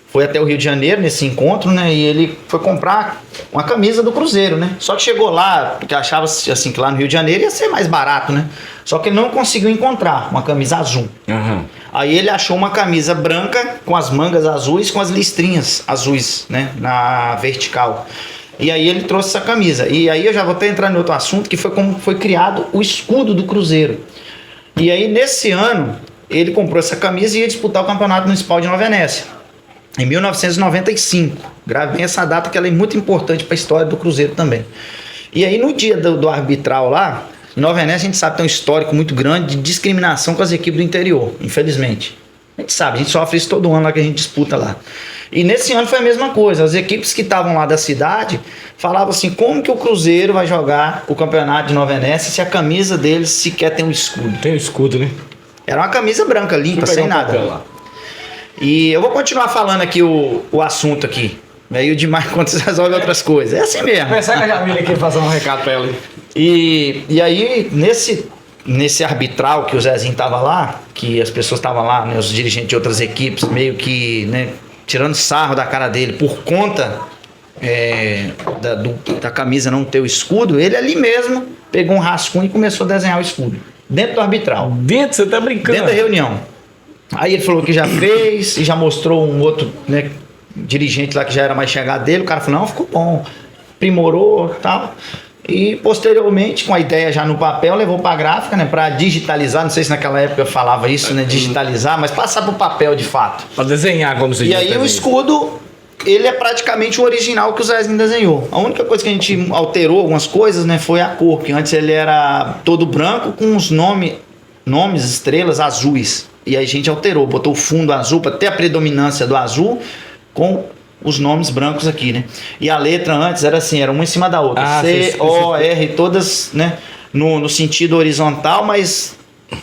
[SPEAKER 2] foi até o Rio de Janeiro nesse encontro, né? E ele foi comprar uma camisa do Cruzeiro, né? Só que chegou lá, porque achava assim que lá no Rio de Janeiro ia ser mais barato, né? Só que ele não conseguiu encontrar uma camisa azul.
[SPEAKER 1] Uhum.
[SPEAKER 2] Aí ele achou uma camisa branca com as mangas azuis, com as listrinhas azuis, né? Na vertical. E aí ele trouxe essa camisa. E aí eu já vou até entrar em outro assunto, que foi como foi criado o escudo do Cruzeiro. E aí nesse ano ele comprou essa camisa e ia disputar o Campeonato Municipal de Nova Venécia. Em 1995, gravei essa data que ela é muito importante para a história do Cruzeiro também. E aí no dia do arbitral lá, em Nova Venécia a gente sabe que tem um histórico muito grande de discriminação com as equipes do interior, infelizmente. A gente sabe, a gente sofre isso todo ano lá que a gente disputa lá. E nesse ano foi a mesma coisa, as equipes que estavam lá da cidade falavam assim, como que o Cruzeiro vai jogar o campeonato de Nova Venécia se a camisa deles sequer tem um escudo?
[SPEAKER 1] Tem um escudo, né?
[SPEAKER 2] Era uma camisa branca, limpa, sem nada. E eu vou continuar falando aqui o assunto aqui. Aí o demais quando você resolve outras coisas. É assim mesmo.
[SPEAKER 1] Começar com a Jamila aqui fazer um recado pra ela.
[SPEAKER 2] E aí, nesse arbitral que o Zezinho tava lá, que as pessoas estavam lá, né, os dirigentes de outras equipes, meio que, né, tirando sarro da cara dele por conta da camisa não ter o escudo, ele ali mesmo pegou um rascunho e começou a desenhar o escudo. Dentro do arbitral.
[SPEAKER 1] Dentro? Você tá brincando?
[SPEAKER 2] Dentro da reunião. Aí ele falou que já fez e já mostrou um outro, né, dirigente lá que já era mais chegado dele. O cara falou, não, ficou bom, aprimorou e tal. E posteriormente, com a ideia já no papel, levou para a gráfica, né, para digitalizar. Não sei se naquela época falava isso, né, digitalizar, mas passar para o papel de fato.
[SPEAKER 1] Para desenhar, como se diz.
[SPEAKER 2] E aí o escudo, ele é praticamente o original que o Zezinho desenhou. A única coisa que a gente alterou algumas coisas, né, foi a cor, que antes ele era todo branco com os nomes, estrelas azuis. E aí a gente alterou, botou o fundo azul para ter a predominância do azul com os nomes brancos aqui, né? E a letra antes era assim, era uma em cima da outra. C, O, R, todas, né? No sentido horizontal, mas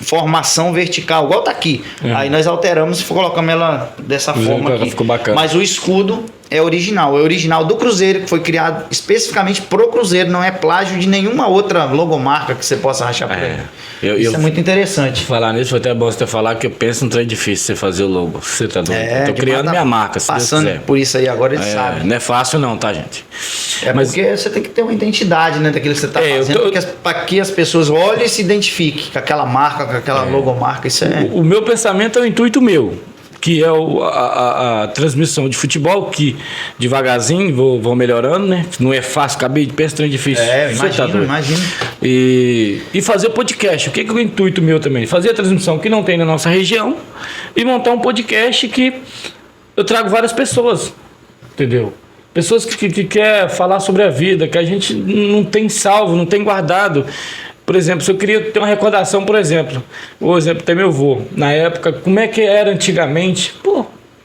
[SPEAKER 2] formação vertical, igual tá aqui. Aí nós alteramos e colocamos ela dessa forma aqui.
[SPEAKER 1] Ficou bacana.
[SPEAKER 2] Mas o escudo é original do Cruzeiro, que foi criado especificamente pro Cruzeiro, não é plágio de nenhuma outra logomarca que você possa rachar por aí. Isso é muito interessante.
[SPEAKER 1] Falar nisso, foi até bom você falar que eu penso num trem difícil você fazer o logo. Você tá doido? Tô criando minha marca, se
[SPEAKER 2] passando
[SPEAKER 1] Deus quiser.
[SPEAKER 2] Por isso aí agora ele sabe.
[SPEAKER 1] Não é fácil não, tá, gente?
[SPEAKER 2] Mas porque você tem que ter uma identidade, né, daquilo que você tá fazendo, para que as pessoas olhem e se identifiquem com aquela marca, com aquela logomarca. Isso é...
[SPEAKER 1] O meu pensamento é o intuito meu, que é a transmissão de futebol, que devagarzinho vou melhorando, né? Não é fácil, acabei de pensar, é difícil.
[SPEAKER 2] Imagino.
[SPEAKER 1] E fazer o podcast, o que é o intuito meu também? Fazer a transmissão que não tem na nossa região e montar um podcast que eu trago várias pessoas, entendeu? Pessoas que querem falar sobre a vida, que a gente não tem salvo, não tem guardado. Por exemplo, se eu queria ter uma recordação, por exemplo, o exemplo tem meu avô, na época, como é que era antigamente? Pô,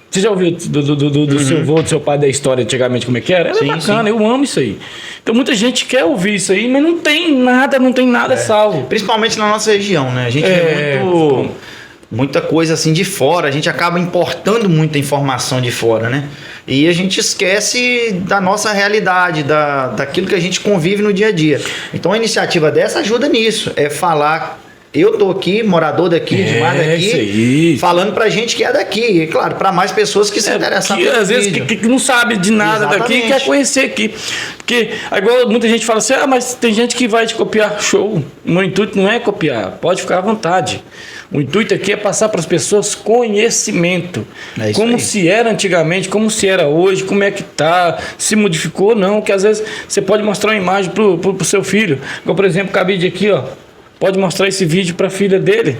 [SPEAKER 1] você já ouviu do seu avô, do seu pai, da história antigamente, como é que era? Era bacana, eu amo isso aí. Então muita gente quer ouvir isso aí, mas não tem nada salvo.
[SPEAKER 2] Principalmente na nossa região, né? A gente vê muita coisa assim de fora, a gente acaba importando muita informação de fora, né? E a gente esquece da nossa realidade, daquilo que a gente convive no dia a dia. Então a iniciativa dessa ajuda nisso, é falar Eu tô aqui, morador daqui, de mais
[SPEAKER 1] isso aí.
[SPEAKER 2] daqui, falando pra gente que é daqui. E, claro, pra mais pessoas que se interessam
[SPEAKER 1] que,
[SPEAKER 2] pelo
[SPEAKER 1] às vezes
[SPEAKER 2] vídeo.
[SPEAKER 1] que não sabe de nada daqui e
[SPEAKER 2] Exatamente.
[SPEAKER 1] quer conhecer aqui. Porque, igual muita gente fala assim, mas tem gente que vai te copiar. Show. O meu intuito não é copiar, pode ficar à vontade. O intuito aqui é passar para as pessoas conhecimento.
[SPEAKER 2] É isso
[SPEAKER 1] como
[SPEAKER 2] aí.
[SPEAKER 1] se era antigamente, como se era hoje, como é que tá, se modificou ou não. Que às vezes você pode mostrar uma imagem pro seu filho. Igual, por exemplo, o Cabide aqui, ó. Pode mostrar esse vídeo para a filha dele.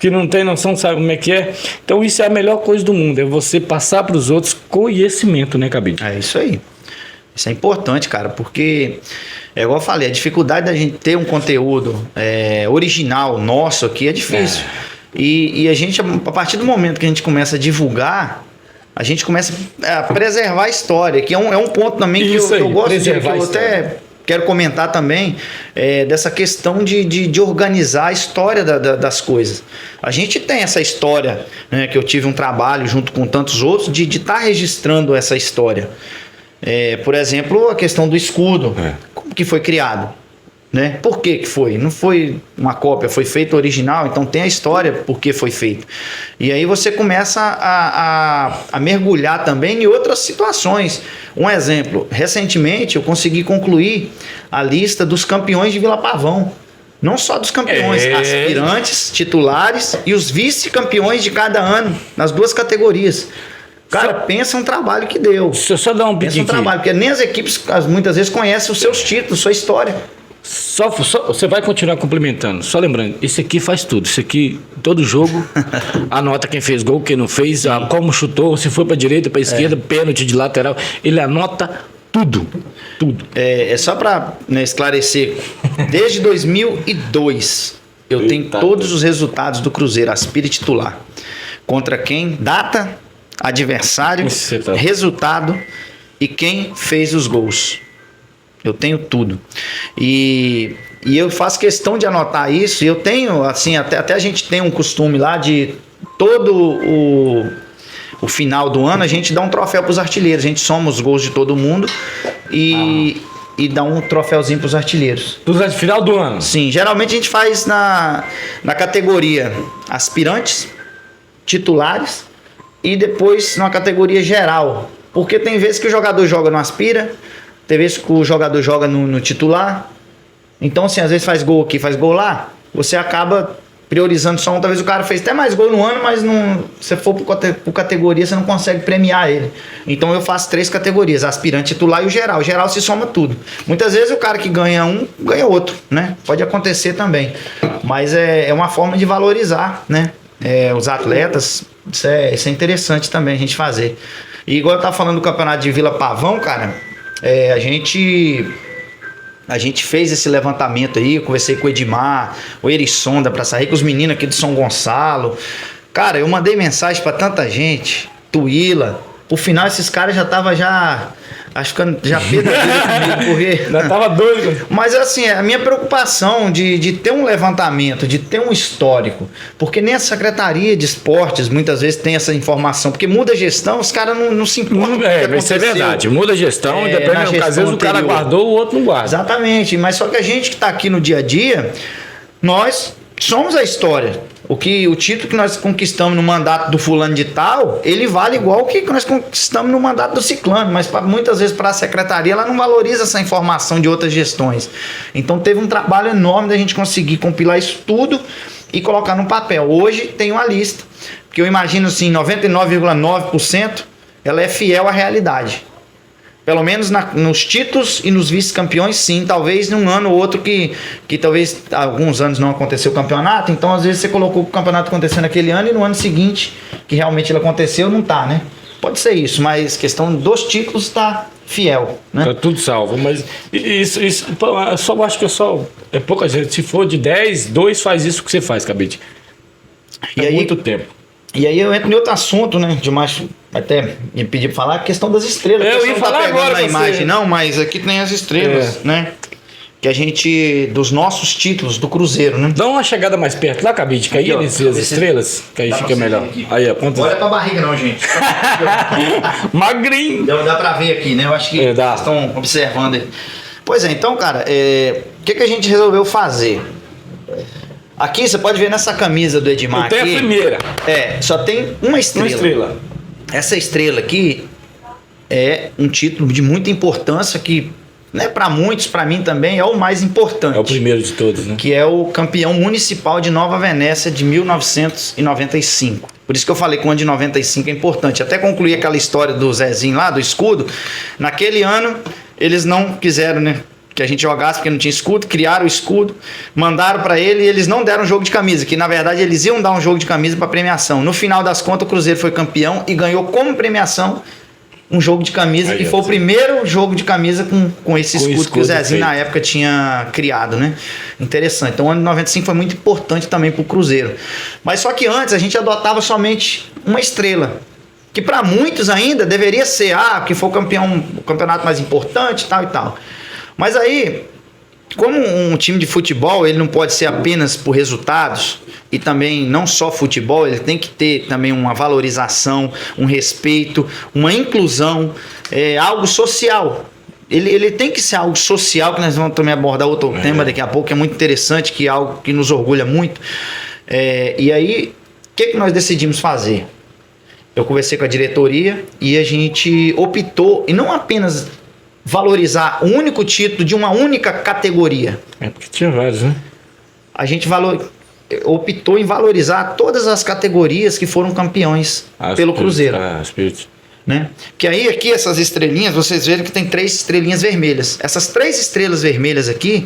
[SPEAKER 1] Que não tem noção, sabe como é que é. Então isso é a melhor coisa do mundo, é você passar para os outros conhecimento, né, Cabide?
[SPEAKER 2] É isso aí. Isso é importante, cara, porque, é igual eu falei, a dificuldade da gente ter um conteúdo original nosso aqui é difícil. E a gente, a partir do momento que a gente começa a divulgar, a gente começa a preservar a história, que é um ponto também que eu gosto de, que eu até quero comentar também, dessa questão de organizar a história das coisas. A gente tem essa história, né, que eu tive um trabalho junto com tantos outros, de estar registrando essa história. Por exemplo, a questão do escudo, como que foi criado, né? Por que foi? Não foi uma cópia, foi feito original, então tem a história por que foi feito. E aí você começa a mergulhar também em outras situações. Um exemplo, recentemente eu consegui concluir a lista dos campeões de Vila Pavão. Não só dos campeões, aspirantes, titulares e os vice-campeões de cada ano, nas duas categorias. Cara, pensa um trabalho que deu.
[SPEAKER 1] Deixa eu só dar um
[SPEAKER 2] Pensa um trabalho, porque nem as equipes muitas vezes conhecem os seus títulos, sua história.
[SPEAKER 1] Só você vai continuar complementando. Só lembrando, esse aqui faz tudo. Isso aqui, todo jogo, anota quem fez gol, quem não fez, como chutou, se foi para direita, para esquerda, pênalti de lateral. Ele anota tudo. Tudo.
[SPEAKER 2] É só para esclarecer. Desde 2002, eu tenho todos os resultados do Cruzeiro, aspira titular. Contra quem? Data, adversário, resultado e quem fez os gols. Eu tenho tudo. E eu faço questão de anotar isso. E eu tenho, assim, até a gente tem um costume lá de todo o final do ano a gente dá um troféu para os artilheiros. A gente soma os gols de todo mundo e dá um troféuzinho para os artilheiros.
[SPEAKER 1] Final do ano?
[SPEAKER 2] Sim, geralmente a gente faz na categoria aspirantes, titulares e depois numa categoria geral. Porque tem vezes que o jogador joga no aspira, tem vezes que o jogador joga no titular. Então, assim, às vezes faz gol aqui, faz gol lá. Você acaba priorizando só um. Talvez o cara fez até mais gol no ano, mas não, se você for por categoria, você não consegue premiar ele. Então, eu faço 3 categorias: aspirante, titular e o geral. O geral se soma tudo. Muitas vezes o cara que ganha um, ganha outro, né? Pode acontecer também. Mas é uma forma de valorizar, né? Os atletas. Isso é interessante também a gente fazer. E igual eu tava falando do campeonato de Vila Pavão, cara, a gente fez esse levantamento aí. Eu conversei com o Edmar, o Erisson da Praça Rica, os meninos aqui do São Gonçalo. Cara, eu mandei mensagem pra tanta gente, Tuíla. Por final, esses caras já estavam acho que já pedadeira comigo, porque...
[SPEAKER 1] Já tava doido.
[SPEAKER 2] Mas assim, a minha preocupação de ter um levantamento, de ter um histórico, porque nem a Secretaria de Esportes muitas vezes tem essa informação, porque muda a gestão, os caras não se importam.
[SPEAKER 1] Isso é verdade, muda a gestão, depende, às vezes o cara guardou, o outro não guarda.
[SPEAKER 2] Exatamente, mas só que a gente que está aqui no dia a dia, nós somos a história. O título que nós conquistamos no mandato do fulano de tal, ele vale igual o que nós conquistamos no mandato do ciclano, mas muitas vezes para a secretaria ela não valoriza essa informação de outras gestões. Então teve um trabalho enorme da gente conseguir compilar isso tudo e colocar no papel. Hoje tem uma lista, porque eu imagino assim, 99,9% ela é fiel à realidade. Pelo menos nos títulos e nos vice-campeões, sim. Talvez num ano ou outro que talvez alguns anos não aconteceu o campeonato. Então, às vezes, você colocou o campeonato acontecendo naquele ano e no ano seguinte, que realmente ele aconteceu, não tá, né? Pode ser isso, mas questão dos títulos tá fiel, né?
[SPEAKER 1] Tá tudo salvo, mas isso eu só acho que é pouca gente. Se for de 10, 2 faz isso que você faz, Cabide. É muito tempo.
[SPEAKER 2] E aí eu entro em outro assunto, né? Demais até me pedir pra falar, a questão das estrelas.
[SPEAKER 1] Eu ia falar agora
[SPEAKER 2] na imagem, não, mas aqui tem as estrelas, né? Que a gente, dos nossos títulos do Cruzeiro, né?
[SPEAKER 1] Dá uma chegada mais perto lá, Cabide, que aí eles as estrelas, que aí fica melhor. Aí,
[SPEAKER 2] Não olha pra barriga não, gente.
[SPEAKER 1] Magrinho.
[SPEAKER 2] Dá pra ver aqui, né? Eu acho que estão observando aí. Pois é, então, cara, o que a gente resolveu fazer? Aqui você pode ver nessa camisa do Edmar
[SPEAKER 1] Tem a
[SPEAKER 2] aqui.
[SPEAKER 1] primeira.
[SPEAKER 2] Só tem uma estrela.
[SPEAKER 1] Uma estrela.
[SPEAKER 2] Essa estrela aqui é um título de muita importância que, né, para muitos, para mim também, é o mais importante.
[SPEAKER 1] É o primeiro de todos, né?
[SPEAKER 2] Que é o campeão municipal de Nova Venécia de 1995. Por isso que eu falei que o ano de 95 é importante. Até concluir aquela história do Zezinho lá, do escudo. Naquele ano, eles não quiseram, né, que a gente jogasse porque não tinha escudo, criaram o escudo, mandaram para ele e eles não deram um jogo de camisa, que na verdade eles iam dar um jogo de camisa para premiação. No final das contas, o Cruzeiro foi campeão e ganhou como premiação um jogo de camisa,
[SPEAKER 1] Aí,
[SPEAKER 2] que foi o primeiro jogo de camisa com esse escudo que o Zezinho
[SPEAKER 1] feito.
[SPEAKER 2] na época tinha criado, né? Interessante. Então o ano de 95 foi muito importante também pro Cruzeiro. Mas só que antes a gente adotava somente uma estrela, que para muitos ainda deveria ser, que foi o campeonato mais importante, tal e tal. Mas aí, como um time de futebol, ele não pode ser apenas por resultados, e também não só futebol, ele tem que ter também uma valorização, um respeito, uma inclusão, algo social. Ele tem que ser algo social, que nós vamos também abordar outro tema daqui a pouco, que é muito interessante, que é algo que nos orgulha muito. E aí, o que nós decidimos fazer? Eu conversei com a diretoria e a gente optou, e não apenas valorizar o único título de uma única categoria.
[SPEAKER 1] Porque tinha vários, né?
[SPEAKER 2] A gente optou em valorizar todas as categorias que foram campeões pelo Cruzeiro. Né? Que aí aqui essas estrelinhas, vocês veem que tem 3 estrelinhas vermelhas. Essas 3 estrelas vermelhas aqui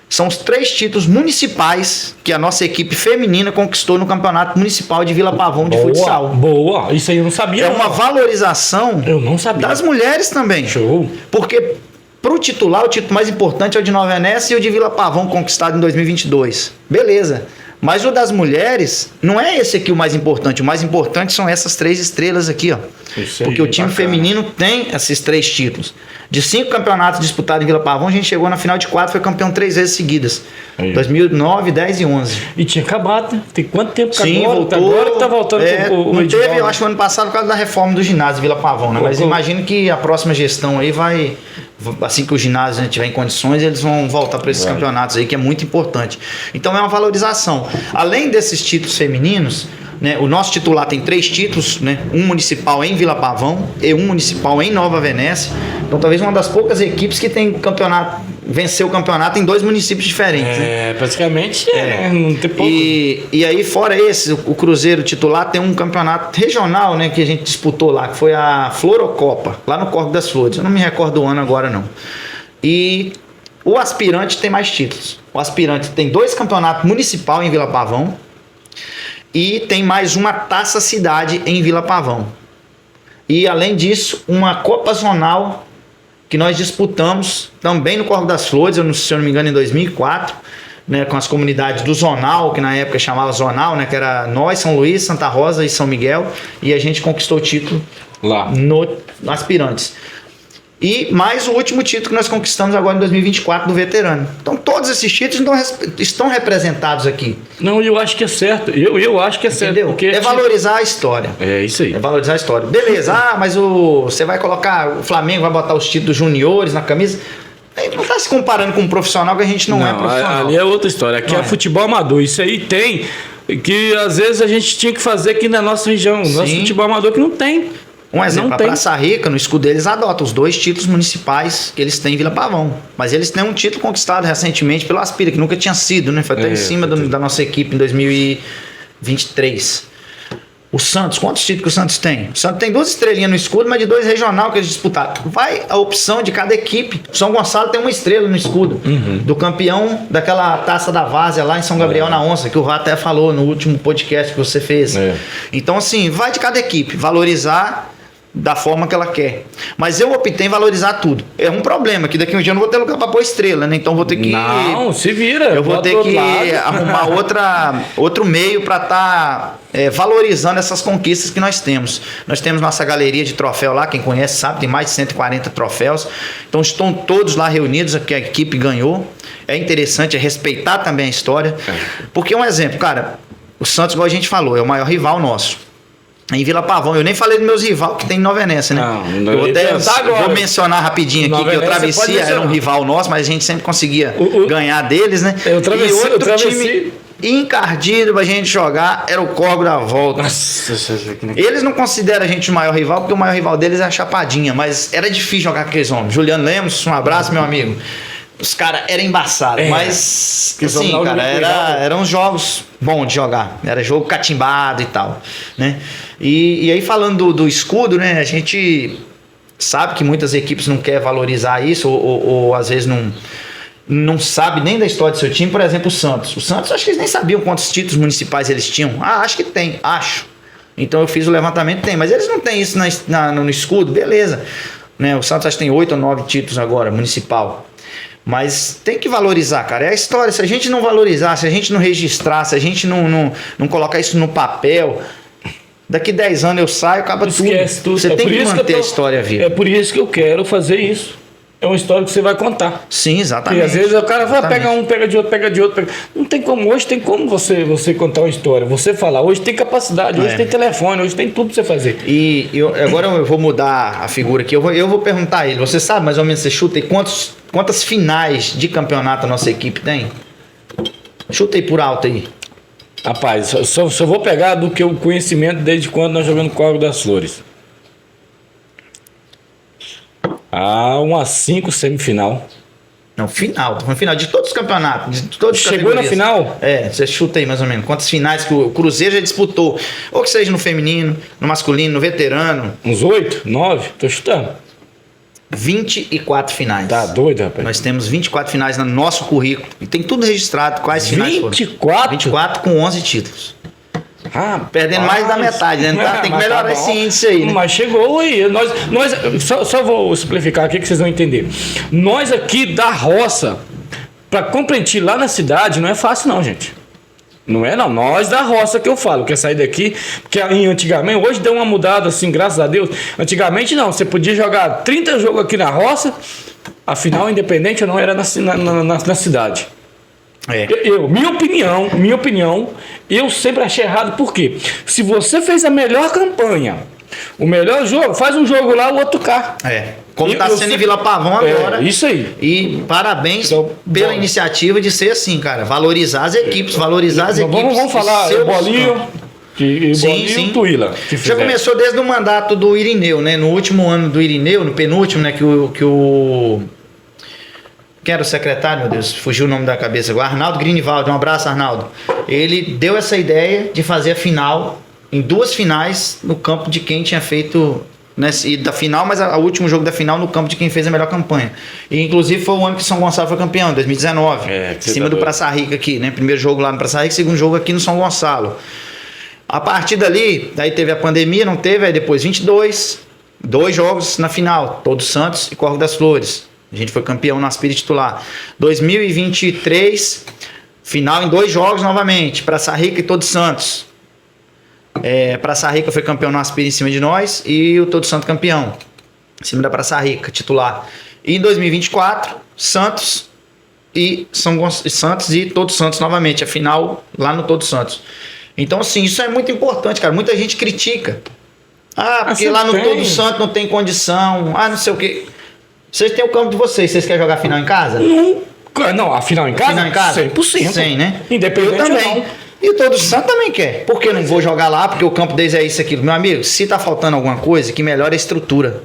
[SPEAKER 2] são os 3 títulos municipais que a nossa equipe feminina conquistou no Campeonato Municipal de Vila Pavão de futsal.
[SPEAKER 1] Boa, isso aí eu não sabia.
[SPEAKER 2] É uma valorização
[SPEAKER 1] eu não sabia.
[SPEAKER 2] Das mulheres também.
[SPEAKER 1] Show.
[SPEAKER 2] Porque pro titular, o título mais importante é o de Nova Venécia e o de Vila Pavão, conquistado em 2022. Beleza. Mas o das mulheres, não é esse aqui o mais importante. O mais importante são essas 3 estrelas aqui, ó.
[SPEAKER 1] Isso aí,
[SPEAKER 2] porque o time feminino tem esses 3 títulos. De 5 campeonatos disputados em Vila Pavão, a gente chegou na final de 4, foi campeão 3 vezes seguidas. Aí. 2009, 10 e 11.
[SPEAKER 1] E tinha acabado, né? Tem quanto tempo que
[SPEAKER 2] Sim,
[SPEAKER 1] voltou? Agora que tá voltando
[SPEAKER 2] não teve, eu acho, o ano passado por causa da reforma do ginásio Vila Pavão, né? Mas imagino que a próxima gestão aí vai... Assim que o ginásio tiver em condições, eles vão voltar para esses campeonatos aí, que é muito importante. Então é uma valorização. Além desses títulos femininos, né, o nosso titular tem 3 títulos, né, um municipal em Vila Pavão e um municipal em Nova Venécia. Então talvez uma das poucas equipes que tem venceu o campeonato em 2 municípios diferentes.
[SPEAKER 1] Praticamente não tem pouco.
[SPEAKER 2] E aí, fora esse, o Cruzeiro titular tem um campeonato regional, né, que a gente disputou lá, que foi a Florocopa, lá no Córrego das Flores. Eu não me recordo o ano agora, não. E o aspirante tem mais títulos. O aspirante tem 2 campeonatos municipal em Vila Pavão e tem mais uma Taça Cidade em Vila Pavão. E, além disso, uma Copa Zonal que nós disputamos também no Córrego das Flores, se eu não me engano, em 2004, né, com as comunidades do Zonal, que na época chamava Zonal, né, que era nós, São Luís, Santa Rosa e São Miguel, e a gente conquistou o título
[SPEAKER 1] lá
[SPEAKER 2] no Aspirantes. E mais o último título que nós conquistamos agora em 2024 do veterano. Então todos esses títulos estão representados aqui.
[SPEAKER 1] Não, eu acho que é certo. Eu acho que é certo.
[SPEAKER 2] Entendeu? É valorizar a história.
[SPEAKER 1] É isso aí.
[SPEAKER 2] É valorizar a história. Beleza, mas você vai colocar, o Flamengo vai botar os títulos juniores na camisa. Aí não está se comparando com um profissional, que a gente não é profissional.
[SPEAKER 1] Ali é outra história. Aqui é futebol amador. Isso aí tem, que às vezes a gente tinha que fazer aqui na nossa região. Nosso futebol amador que não tem.
[SPEAKER 2] Um exemplo, a Praça Rica, no escudo deles, adota os 2 títulos municipais que eles têm em Vila Pavão. Mas eles têm um título conquistado recentemente pelo Aspira, que nunca tinha sido, né? Foi até em cima da nossa equipe em 2023. O Santos, quantos títulos que o Santos tem? O Santos tem 2 estrelinhas no escudo, mas de 2 regional que eles disputaram. Vai a opção de cada equipe. O São Gonçalo tem 1 estrela no escudo. Do campeão daquela Taça da Várzea lá em São Gabriel na Onça, que o Vá até falou no último podcast que você fez. Então, assim, vai de cada equipe. Valorizar da forma que ela quer. Mas eu optei em valorizar tudo. É um problema, que daqui a um dia eu não vou ter lugar para pôr estrela, né? Então vou ter que...
[SPEAKER 1] Não, se vira.
[SPEAKER 2] Eu vou ter que arrumar outro meio para estar valorizando essas conquistas que nós temos. Nós temos nossa galeria de troféu lá, quem conhece sabe, tem mais de 140 troféus. Então estão todos lá reunidos, que a equipe ganhou. É interessante, respeitar também a história. Porque um exemplo, cara, o Santos, igual a gente falou, é o maior rival nosso. Em Vila Pavão, eu nem falei dos meus rivais que tem em Nova Venécia, né? Vou mencionar rapidinho aqui que o Travessia era um rival nosso, mas a gente sempre conseguia ganhar deles, né? encardido pra gente jogar, era o Córrego da Volta.
[SPEAKER 1] Nossa,
[SPEAKER 2] Eles não consideram a gente o maior rival, porque o maior rival deles é a Chapadinha, mas era difícil jogar com aqueles homens. Juliano Lemos, um abraço, meu amigo. Os caras eram embaçados, mas assim, cara, eram jogos bons de jogar. Era jogo catimbado e tal, né? E aí falando do escudo, né? A gente sabe que muitas equipes não querem valorizar isso, ou às vezes não sabe nem da história do seu time. Por exemplo, o Santos. O Santos, acho que eles nem sabiam quantos títulos municipais eles tinham. Ah, acho que tem, acho. Então eu fiz o levantamento, tem. Mas eles não têm isso no escudo, beleza. Né? O Santos acho que tem 8 ou 9 títulos agora, municipal. Mas tem que valorizar, cara. É a história. Se a gente não valorizar, se a gente não registrar, se a gente não colocar isso no papel, daqui 10 anos eu saio, acaba
[SPEAKER 1] Esquece tudo.
[SPEAKER 2] Você tem que manter a história viva.
[SPEAKER 1] É por isso que eu quero fazer isso. É uma história que você vai contar.
[SPEAKER 2] Sim, exatamente.
[SPEAKER 1] E às vezes o cara vai pegar um, pega de outro, pega de outro. Não tem como. Hoje tem como você contar uma história. Você falar. Hoje tem capacidade, hoje tem telefone, hoje tem tudo pra você fazer.
[SPEAKER 2] E agora eu vou mudar a figura aqui. Eu vou perguntar a ele. Você sabe mais ou menos, você chuta aí quantas finais de campeonato a nossa equipe tem? Chuta aí por alto aí.
[SPEAKER 1] Rapaz, só vou pegar do que o conhecimento desde quando nós jogamos no Córrego das Flores. Umas 5 semifinal.
[SPEAKER 2] Não, final. Tô falando final de todos os campeonatos. De todas as
[SPEAKER 1] Chegou na
[SPEAKER 2] categorias.
[SPEAKER 1] final?
[SPEAKER 2] Você chuta aí mais ou menos. Quantas finais que o Cruzeiro já disputou? Ou que seja no feminino, no masculino, no veterano.
[SPEAKER 1] Uns 8, 9? Tô chutando.
[SPEAKER 2] 24 finais.
[SPEAKER 1] Tá doido, rapaz.
[SPEAKER 2] Nós temos 24 finais no nosso currículo. E tem tudo registrado. Quais finais
[SPEAKER 1] 24?
[SPEAKER 2] foram? 24 com 11 títulos. Perdendo mais da metade, né? Tem que melhorar esse índice aí, né?
[SPEAKER 1] Mas chegou aí. Só vou simplificar aqui que vocês vão entender. Nós aqui da roça, para competir lá na cidade, não é fácil não, gente. Não é não. Nós da roça que eu falo, quer sair daqui, porque antigamente, hoje deu uma mudada assim, graças a Deus. Antigamente não, você podia jogar 30 jogos aqui na roça, a final independente ou não era na cidade. Minha opinião, eu sempre achei errado, porque se você fez a melhor campanha, o melhor jogo, faz um jogo lá, o outro cá.
[SPEAKER 2] Como está sendo em Vila Pavão agora.
[SPEAKER 1] Isso aí.
[SPEAKER 2] E parabéns pela iniciativa de ser assim, cara. Valorizar as equipes,
[SPEAKER 1] Vamos falar o Bolinho. Sim. O Tuíla.
[SPEAKER 2] Já começou desde o mandato do Irineu, né? No último ano do Irineu, no penúltimo, né? Quem era o secretário, meu Deus, fugiu o nome da cabeça agora. Arnaldo Grinivaldi, um abraço, Arnaldo. Ele deu essa ideia de fazer a final em 2 finais no campo de quem tinha feito, né, da final, mas o último jogo da final no campo de quem fez a melhor campanha. E inclusive foi o ano que São Gonçalo foi campeão, 2019. Em cima do Praça Rica aqui, né? Primeiro jogo lá no Praça Rica, segundo jogo aqui no São Gonçalo. A partir dali, daí teve a pandemia, não teve, aí depois 2 jogos na final, Todos Santos e Córrego das Flores. A gente foi campeão no Aspire titular. 2023, final em 2 jogos novamente. Praça Rica e Todos Santos. Praça Rica foi campeão no Aspire em cima de nós e o Todos Santos campeão. Em cima da Praça Rica, titular. E em 2024, Santos e Todos Santos novamente. A final lá no Todos Santos. Então, assim, isso é muito importante, cara. Muita gente critica. Porque lá no Todos Santos não tem condição. Não sei o quê. Vocês têm o campo de vocês querem jogar a final em casa?
[SPEAKER 1] Não, a final em casa?
[SPEAKER 2] Final em casa?
[SPEAKER 1] 100%.
[SPEAKER 2] 100, né?
[SPEAKER 1] Independente
[SPEAKER 2] eu também.
[SPEAKER 1] Não.
[SPEAKER 2] E o Todos Santos também quer. Por que eu não vou jogar lá? Porque o campo deles é isso, aquilo. Meu amigo, se tá faltando alguma coisa, que melhora a estrutura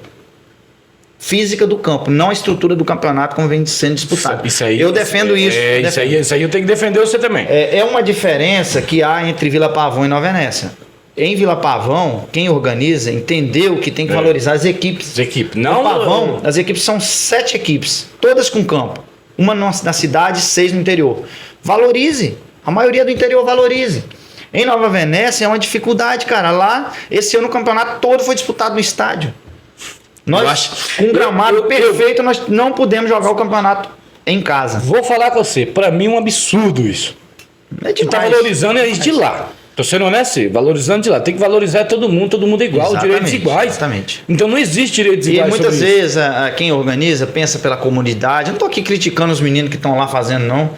[SPEAKER 2] física do campo, não a estrutura do campeonato como vem sendo disputado.
[SPEAKER 1] Isso aí,
[SPEAKER 2] eu defendo isso.
[SPEAKER 1] Isso aí eu tenho que defender você também.
[SPEAKER 2] É uma diferença que há entre Vila Pavão e Nova Venécia. Em Vila Pavão, quem organiza entendeu que tem que valorizar as equipes.
[SPEAKER 1] Não,
[SPEAKER 2] Pavão, as equipes são 7 equipes, todas com campo. Uma na cidade, 6 no interior. Valorize. A maioria do interior valorize. Em Nova Venécia é uma dificuldade, cara. Lá, esse ano o campeonato todo foi disputado no estádio. Nós, com um gramado perfeito, nós não pudemos jogar o campeonato em casa.
[SPEAKER 1] Vou falar com você, pra mim é um absurdo isso. Quem tá valorizando é isso de lá. Tô sendo honesto, valorizando de lá. Tem que valorizar todo mundo igual, direitos iguais.
[SPEAKER 2] Exatamente.
[SPEAKER 1] Então não existe direitos iguais.
[SPEAKER 2] E muitas vezes quem organiza pensa pela comunidade. Eu não tô aqui criticando os meninos que estão lá fazendo, não.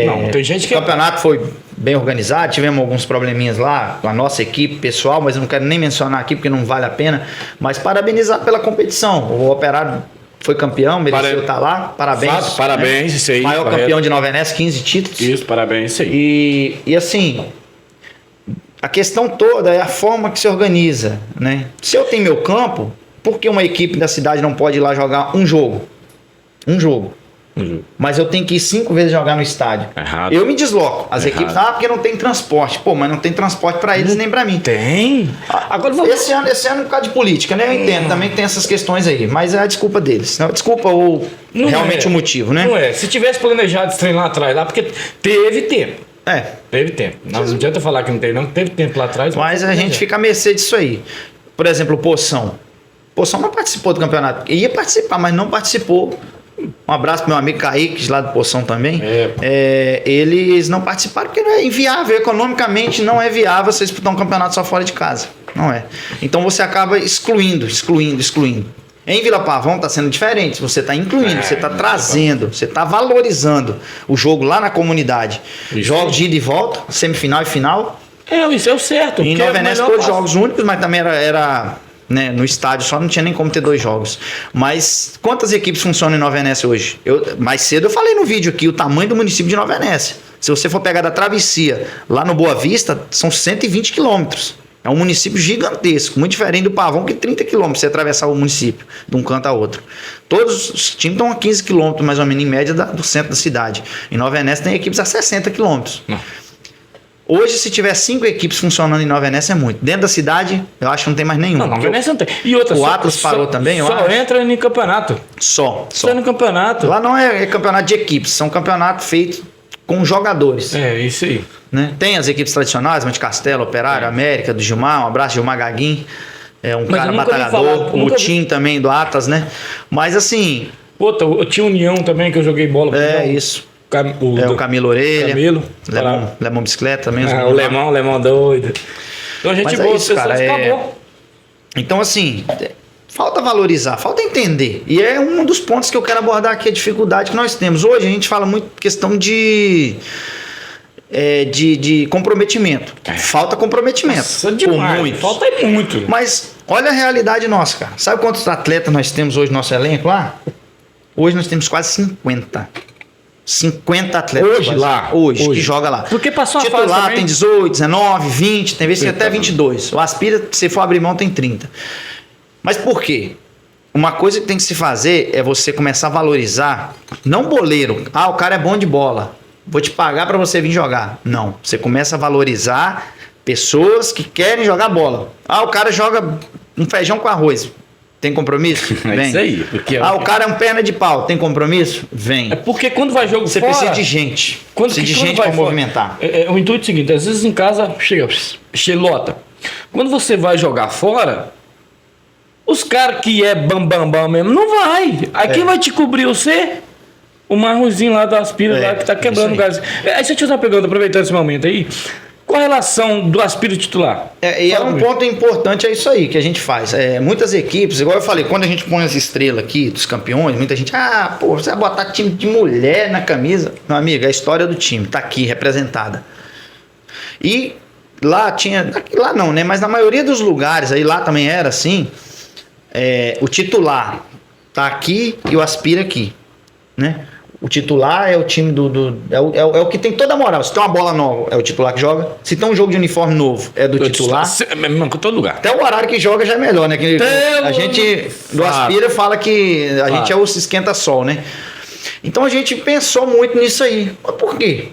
[SPEAKER 1] Não, tem gente que...
[SPEAKER 2] O campeonato foi bem organizado, tivemos alguns probleminhas lá com a nossa equipe pessoal, mas eu não quero nem mencionar aqui porque não vale a pena. Mas parabenizar pela competição. O Operário foi campeão, mereceu estar lá. Parabéns.
[SPEAKER 1] Fato, parabéns, isso aí.
[SPEAKER 2] Maior
[SPEAKER 1] correto.
[SPEAKER 2] campeão de Nova Venécia, 15 títulos.
[SPEAKER 1] Isso, parabéns, isso aí.
[SPEAKER 2] E assim, a questão toda é a forma que se organiza, né? Se eu tenho meu campo, por que uma equipe da cidade não pode ir lá jogar um jogo? Um jogo. Mas eu tenho que ir 5 vezes jogar no estádio.
[SPEAKER 1] Errado.
[SPEAKER 2] Eu me desloco. As equipes, porque não tem transporte. Pô, mas não tem transporte pra eles nem pra mim.
[SPEAKER 1] Tem. Agora vamos...
[SPEAKER 2] Esse ano por causa de política, né? Eu entendo também que tem essas questões aí. Mas é a desculpa deles. Não, desculpa ou
[SPEAKER 1] Não
[SPEAKER 2] realmente
[SPEAKER 1] é.
[SPEAKER 2] o motivo, né?
[SPEAKER 1] Não é. Se tivesse planejado esse trem lá atrás, lá, porque teve tempo. Teve tempo. Não adianta falar que não teve, não. Teve tempo lá atrás.
[SPEAKER 2] Mas a gente fica à mercê disso aí. Por exemplo, o Poção. O Poção não participou do campeonato. Ia participar, mas não participou. Um abraço pro meu amigo Kaique, lá do Poção também. Eles não participaram porque não é inviável. Economicamente não é viável você disputar um campeonato só fora de casa. Não é. Então você acaba excluindo. Em Vila Pavão está sendo diferente. Você está incluindo, você está trazendo, você está valorizando o jogo lá na comunidade. Jogos de ida e volta, semifinal e final.
[SPEAKER 1] Isso é o certo.
[SPEAKER 2] Em Nova Venécia, todos jogos únicos, mas também era né, no estádio só não tinha nem como ter 2 jogos. Mas quantas equipes funcionam em Nova Venécia hoje? Mais cedo eu falei no vídeo aqui o tamanho do município de Nova Venécia. Se você for pegar da Travessia lá no Boa Vista, são 120 quilômetros. É um município gigantesco, muito diferente do Pavão, que 30 quilômetros você atravessar o município, de um canto a outro. Todos os times estão a 15 quilômetros, mais ou menos, em média, do centro da cidade. Em Nova Venécia tem equipes a 60 quilômetros. Hoje, se tiver 5 equipes funcionando em Nova Venécia, é muito. Dentro da cidade, eu acho que não tem mais nenhum.
[SPEAKER 1] Não, Nova Venécia não tem. E outra,
[SPEAKER 2] o Atlas parou também, eu acho.
[SPEAKER 1] Só entra no campeonato.
[SPEAKER 2] Só
[SPEAKER 1] no campeonato.
[SPEAKER 2] Lá não é campeonato de equipes, são campeonatos feitos com jogadores.
[SPEAKER 1] Isso aí.
[SPEAKER 2] Né? Tem as equipes tradicionais, Monte Castelo, Operário, América, do Gilmar, um abraço, Gilmar Gaguin. É um cara batalhador, o Tim também do Atlas, né? Mas assim...
[SPEAKER 1] Puta, eu tinha União também, que eu joguei bola.
[SPEAKER 2] Isso. O Camilo Orelha. Lemão Bicicleta também.
[SPEAKER 1] O Lemão doido. Então a gente boa,
[SPEAKER 2] isso, cara,
[SPEAKER 1] acabou.
[SPEAKER 2] Então assim, falta valorizar, falta entender. E é um dos pontos que eu quero abordar aqui, a dificuldade que nós temos. Hoje a gente fala muito questão de comprometimento. Falta comprometimento.
[SPEAKER 1] Nossa, demais. Falta muito.
[SPEAKER 2] Mas olha a realidade nossa, cara. Sabe quantos atletas nós temos hoje no nosso elenco lá? Hoje nós temos quase 50 atletas. Hoje, que joga lá.
[SPEAKER 1] Porque passou a
[SPEAKER 2] titular
[SPEAKER 1] fase também.
[SPEAKER 2] Tem 18, 19, 20, tem vezes que até 22. O Aspira, se for abrir mão, tem 30. Mas por quê? Uma coisa que tem que se fazer é você começar a valorizar, não boleiro. O cara é bom de bola, vou te pagar para você vir jogar. Não, você começa a valorizar pessoas que querem jogar bola. O cara joga um feijão com arroz. Tem compromisso? Vem.
[SPEAKER 1] É isso aí. Porque
[SPEAKER 2] o cara é um perna de pau. Tem compromisso? Vem.
[SPEAKER 1] É porque quando vai jogo
[SPEAKER 2] você
[SPEAKER 1] fora...
[SPEAKER 2] precisa de gente. Precisa de gente
[SPEAKER 1] para
[SPEAKER 2] movimentar.
[SPEAKER 1] O intuito é o seguinte, às vezes em casa lota. Quando você vai jogar fora, os caras que é bambambam mesmo, não vai. Aí quem vai te cobrir você? O marrozinho lá da Aspira lá que tá quebrando o gás. Aí deixa eu te fazer uma pergunta, aproveitando esse momento aí. Qual a relação do Aspira titular?
[SPEAKER 2] Um ponto importante, é isso aí que a gente faz. Muitas equipes, igual eu falei, quando a gente põe as estrelas aqui, dos campeões, muita gente, você vai botar time de mulher na camisa. Meu amigo, a história do time tá aqui representada. E lá tinha, lá não, né? Mas na maioria dos lugares, aí lá também era assim, o titular tá aqui e o Aspira aqui, né? O titular é o time é o que tem toda a moral. Se tem uma bola nova, é o titular que joga. Se tem um jogo de uniforme novo, é do titular.
[SPEAKER 1] Mesmo com todo lugar.
[SPEAKER 2] Até o horário que joga já é melhor, né? A gente do Aspira fala que a gente é o esquenta-sol, né? Então a gente pensou muito nisso aí. Mas por quê?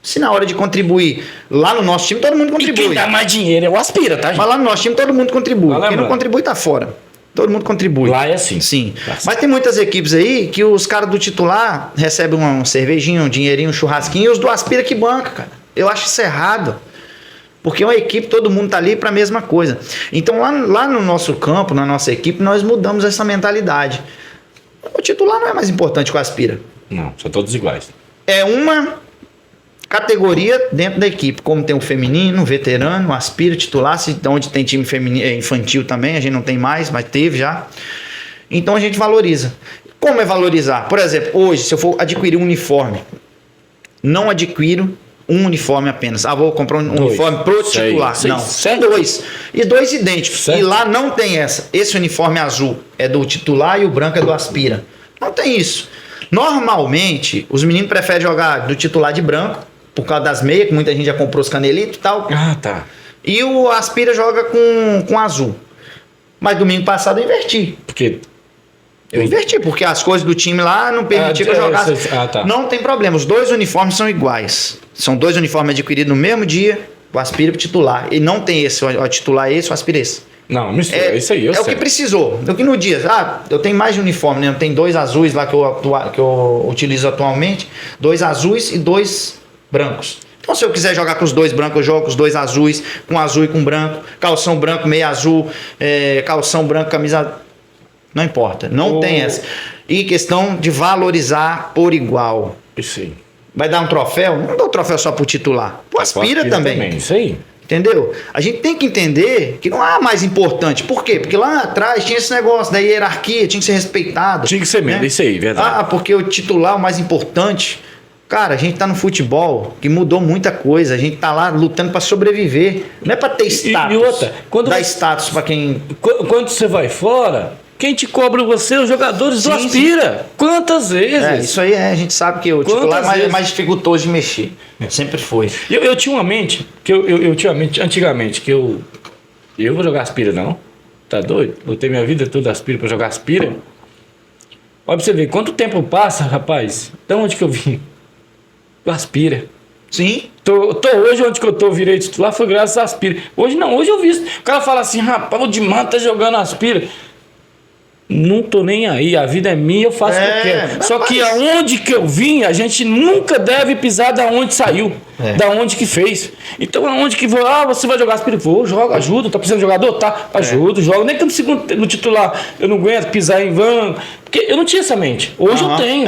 [SPEAKER 2] Se na hora de contribuir lá no nosso time, todo mundo contribui.
[SPEAKER 1] E quem dá mais dinheiro é o Aspira, tá, gente?
[SPEAKER 2] Mas lá no nosso time, todo mundo contribui. Quem não contribui tá fora. Todo mundo contribui.
[SPEAKER 1] Lá é assim.
[SPEAKER 2] Sim. Mas tem muitas equipes aí que os caras do titular recebem uma cervejinha, um dinheirinho, um churrasquinho, e os do Aspira que banca, cara. Eu acho isso errado. Porque uma equipe, todo mundo tá ali para a mesma coisa. Então lá no nosso campo, na nossa equipe, nós mudamos essa mentalidade. O titular não é mais importante que o Aspira.
[SPEAKER 1] Não, são todos iguais.
[SPEAKER 2] É uma categoria dentro da equipe, como tem o feminino, o veterano, o Aspira, titular, onde tem time feminino, infantil também, a gente não tem mais, mas teve já. Então a gente valoriza. Como é valorizar? Por exemplo, hoje, se eu for adquirir um uniforme, não adquiro um uniforme apenas. Vou comprar um uniforme pro titular. Não, são 2. E 2 idênticos. Certo. E lá não tem essa. Esse uniforme azul é do titular e o branco é do aspira. Não tem isso. Normalmente, os meninos preferem jogar do titular de branco, por causa das meias, que muita gente já comprou os canelitos e tal.
[SPEAKER 1] Tá.
[SPEAKER 2] E o aspira joga com azul. Mas domingo passado eu inverti.
[SPEAKER 1] Porque...
[SPEAKER 2] Eu inverti, porque as coisas do time lá não permitiam que eu jogasse.
[SPEAKER 1] Tá.
[SPEAKER 2] Não tem problema, os 2 uniformes são iguais. São 2 uniformes adquiridos no mesmo dia, o aspira e o titular. E não tem esse, o titular é esse, o aspira é esse.
[SPEAKER 1] Não, mistura, isso aí,
[SPEAKER 2] eu sei. O que precisou. O que no dia, eu tenho mais de uniforme, né? Eu tenho 2 azuis lá que eu utilizo atualmente, 2 azuis e 2 brancos. Então, se eu quiser jogar com os 2 brancos, eu jogo com os 2 azuis, com azul e com branco, calção branco, meia azul, calção branco, camisa... Não importa, não tem essa. E questão de valorizar por igual.
[SPEAKER 1] Isso aí.
[SPEAKER 2] Vai dar um troféu? Não dá um troféu só pro titular. Pro aspira também.
[SPEAKER 1] Isso aí.
[SPEAKER 2] Entendeu? A gente tem que entender que não há mais importante. Por quê? Porque lá atrás tinha esse negócio da hierarquia, tinha que ser respeitado.
[SPEAKER 1] Tinha que ser mesmo, isso aí, verdade.
[SPEAKER 2] Porque o titular é o mais importante. Cara, a gente tá no futebol que mudou muita coisa. A gente tá lá lutando para sobreviver. Não é para ter status.
[SPEAKER 1] E outra,
[SPEAKER 2] status para quem...
[SPEAKER 1] Quando você vai fora... Quem te cobra você? Os jogadores do Aspira. Sim. Quantas vezes?
[SPEAKER 2] Isso aí a gente sabe que o titular é mais dificultoso de mexer. Sempre foi.
[SPEAKER 1] Eu tinha uma mente, antigamente, que eu vou jogar Aspira, não. Tá doido? Botei minha vida toda Aspira pra jogar Aspira. Olha pra você ver, quanto tempo passa, rapaz? De onde que eu vim? Do Aspira.
[SPEAKER 2] Sim.
[SPEAKER 1] Hoje onde que eu tô, virei titular, foi graças a Aspira. Hoje não, hoje eu vi. O cara fala assim, rapaz, o Dimar tá jogando Aspira. Não tô nem aí, a vida é minha, eu faço o que eu quero. Só que aonde que eu vim, a gente nunca deve pisar da onde saiu, da onde que fez. Então aonde que você vai jogar Aspira? Vou, joga, ajuda, tá precisando de jogador? Tá, ajuda, joga. Nem que no titular eu não aguento pisar em van, porque eu não tinha essa mente. Hoje eu tenho.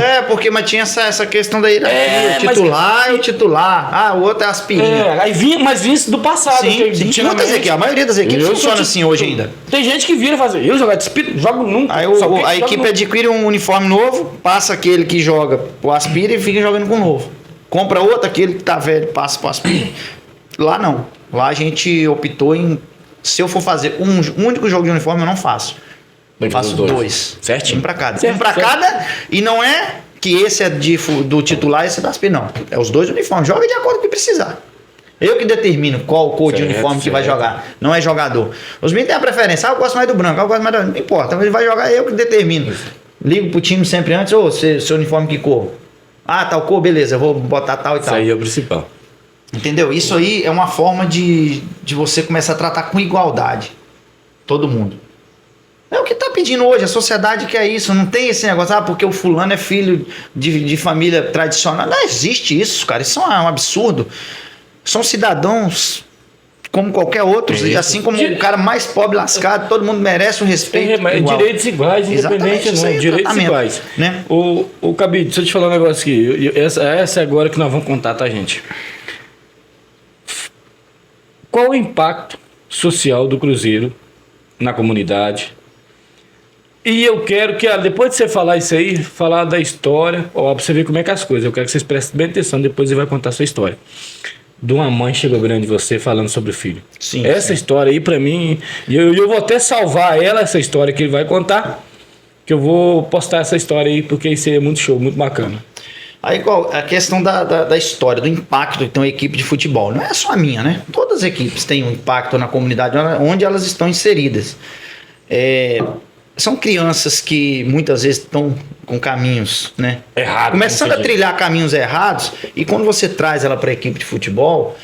[SPEAKER 2] Mas tinha essa questão da hierarquia. O titular é o titular, o outro é Aspirinha.
[SPEAKER 1] Aí vinha isso do passado.
[SPEAKER 2] Sim. A maioria das equipes funciona assim hoje ainda.
[SPEAKER 1] Tem gente que vira e faz, eu jogar Aspira, jogo nunca.
[SPEAKER 2] Aí a equipe adquire um uniforme novo, passa aquele que joga o Aspira e fica jogando com o novo. Compra outro, aquele que tá velho, passa pro Aspira. Lá não. Lá a gente optou em... Se eu for fazer um único jogo de uniforme, eu não faço. Eu faço 2.
[SPEAKER 1] Certinho.
[SPEAKER 2] Um pra cada. Um pra cada, e não é que esse é do titular e esse é do Aspira, não. É os 2 uniformes. Joga de acordo com o que precisar. Eu que determino qual cor de uniforme que vai jogar. Não é jogador. Os meninos têm a preferência. Eu gosto mais do branco, eu gosto mais do... Não importa, ele vai jogar, eu que determino. Ligo pro time sempre antes, seu uniforme que cor? Tal cor, beleza, eu vou botar tal e tal.
[SPEAKER 1] Isso aí é o principal.
[SPEAKER 2] Entendeu? Isso aí é uma forma de você começar a tratar com igualdade. Todo mundo. É o que tá pedindo hoje, a sociedade quer isso. Não tem esse negócio, porque o fulano é filho de família tradicional. Não existe isso, cara. Isso é um absurdo. São cidadãos como qualquer outro, assim como o cara mais pobre, lascado, todo mundo merece o respeito.
[SPEAKER 1] Direitos iguais, independente não. Direitos iguais.
[SPEAKER 2] Né?
[SPEAKER 1] O Cabide, deixa eu te falar um negócio aqui. Essa é agora que nós vamos contar, tá, gente? Qual o impacto social do Cruzeiro na comunidade? E eu quero que, depois de você falar isso aí, falar da história, pra você ver como é que é as coisas. Eu quero que vocês prestem bem atenção, depois ele vai contar a sua história. De uma mãe chegou grande de você falando sobre o filho.
[SPEAKER 2] Sim,
[SPEAKER 1] essa história aí pra mim, eu vou até salvar essa história que ele vai contar, que eu vou postar essa história aí, porque isso aí é muito show, muito bacana.
[SPEAKER 2] Aí a questão da história, do impacto que tem uma equipe de futebol, não é só a minha, né? Todas as equipes têm um impacto na comunidade onde elas estão inseridas. São crianças que muitas vezes estão com caminhos, né?
[SPEAKER 1] Errado.
[SPEAKER 2] Começando a trilhar caminhos errados, e quando você traz ela para a equipe de futebol,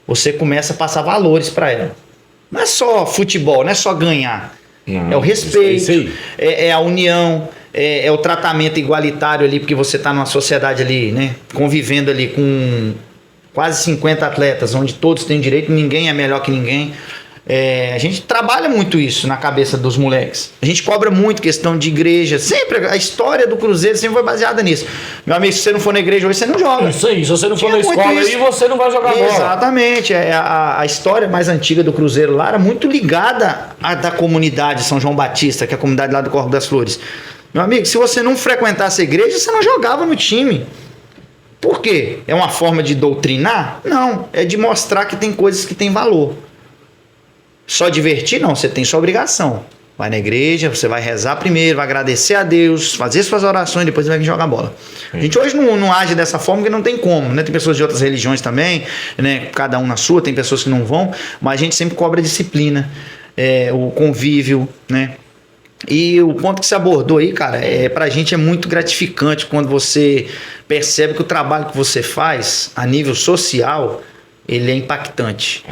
[SPEAKER 2] você começa a passar valores para ela. Não é só futebol, não é só ganhar.
[SPEAKER 1] Não,
[SPEAKER 2] é o respeito, é a união, é o tratamento igualitário ali, porque você está numa sociedade ali, né? Convivendo ali com quase 50 atletas, onde todos têm direito, ninguém é melhor que ninguém. A gente trabalha muito isso na cabeça dos moleques. A gente cobra muito questão de igreja. Sempre, a história do Cruzeiro sempre foi baseada nisso. Meu amigo, se você não for na igreja hoje, você não joga.
[SPEAKER 1] Isso aí, se você não for na escola aí, você não vai jogar bola.
[SPEAKER 2] Exatamente. A história mais antiga do Cruzeiro lá era muito ligada à da comunidade São João Batista, que é a comunidade lá do Corpo das Flores. Meu amigo, se você não frequentasse a igreja, você não jogava no time. Por quê? É uma forma de doutrinar? Não, é de mostrar que tem coisas que têm valor. Só divertir? Não, você tem sua obrigação. Vai na igreja, você vai rezar primeiro, vai agradecer a Deus, fazer suas orações, depois você vai vir jogar bola. A gente hoje não age dessa forma porque não tem como, né? Tem pessoas de outras religiões também, né? Cada um na sua, tem pessoas que não vão, mas a gente sempre cobra disciplina, o convívio, né? E o ponto que você abordou aí, cara, pra gente é muito gratificante quando você percebe que o trabalho que você faz a nível social, ele é impactante.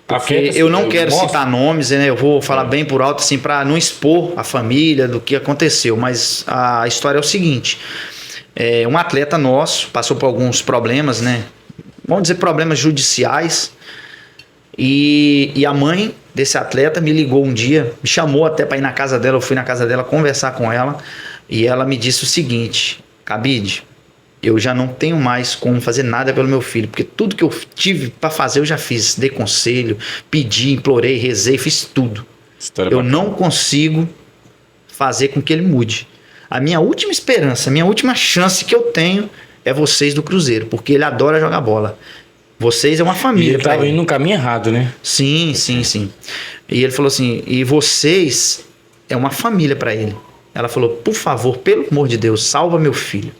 [SPEAKER 2] Porque eu não quero citar nomes, né? Eu vou falar bem por alto, assim, para não expor a família do que aconteceu. Mas a história é o seguinte: um atleta nosso passou por alguns problemas, né? Vamos dizer, problemas judiciais. E a mãe desse atleta me ligou um dia, me chamou até para ir na casa dela. Eu fui na casa dela conversar com ela. E ela me disse o seguinte: Cabide, eu já não tenho mais como fazer nada pelo meu filho, porque tudo que eu tive para fazer eu já fiz. Dei conselho, pedi, implorei, rezei, fiz tudo. Eu não consigo fazer com que ele mude. A minha última esperança, a minha última chance que eu tenho é vocês do Cruzeiro, porque ele adora jogar bola. Vocês é uma família.
[SPEAKER 1] E ele estava indo no caminho errado, né?
[SPEAKER 2] Sim. E ele falou assim, e vocês é uma família para ele. Ela falou, por favor, pelo amor de Deus, salva meu filho.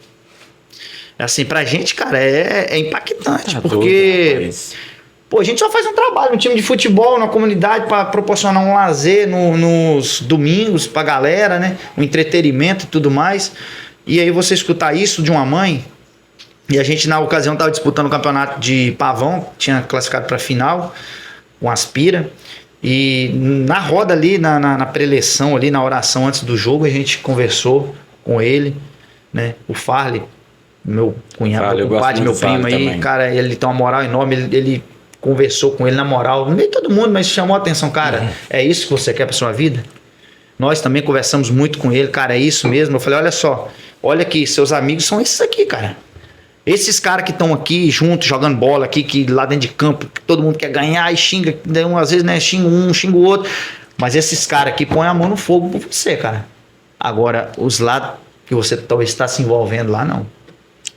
[SPEAKER 2] Assim, pra gente, cara, é impactante, porque doido, pô, a gente só faz um trabalho no time de futebol, na comunidade, para proporcionar um lazer nos domingos pra galera, né? Um entretenimento e tudo mais. E aí você escutar isso de uma mãe, e a gente na ocasião tava disputando o campeonato de Pavão, tinha classificado pra final, com Aspira, e na roda ali, na preleção ali, na oração antes do jogo, a gente conversou com ele, né? O Farley, meu cunhado, meu compadre, meu primo aí, também. Cara, ele tem uma moral enorme, ele conversou com ele na moral, não meio todo mundo, mas chamou a atenção, cara, é isso que você quer pra sua vida? Nós também conversamos muito com ele, cara, é isso mesmo. Eu falei, olha só, olha aqui, seus amigos são esses aqui, cara. Esses caras que estão aqui juntos, jogando bola aqui, que lá dentro de campo, que todo mundo quer ganhar e xinga, às vezes, né, xinga um, xinga o outro, mas esses caras aqui põem a mão no fogo por você, cara. Agora, os lá que você talvez está se envolvendo lá, não.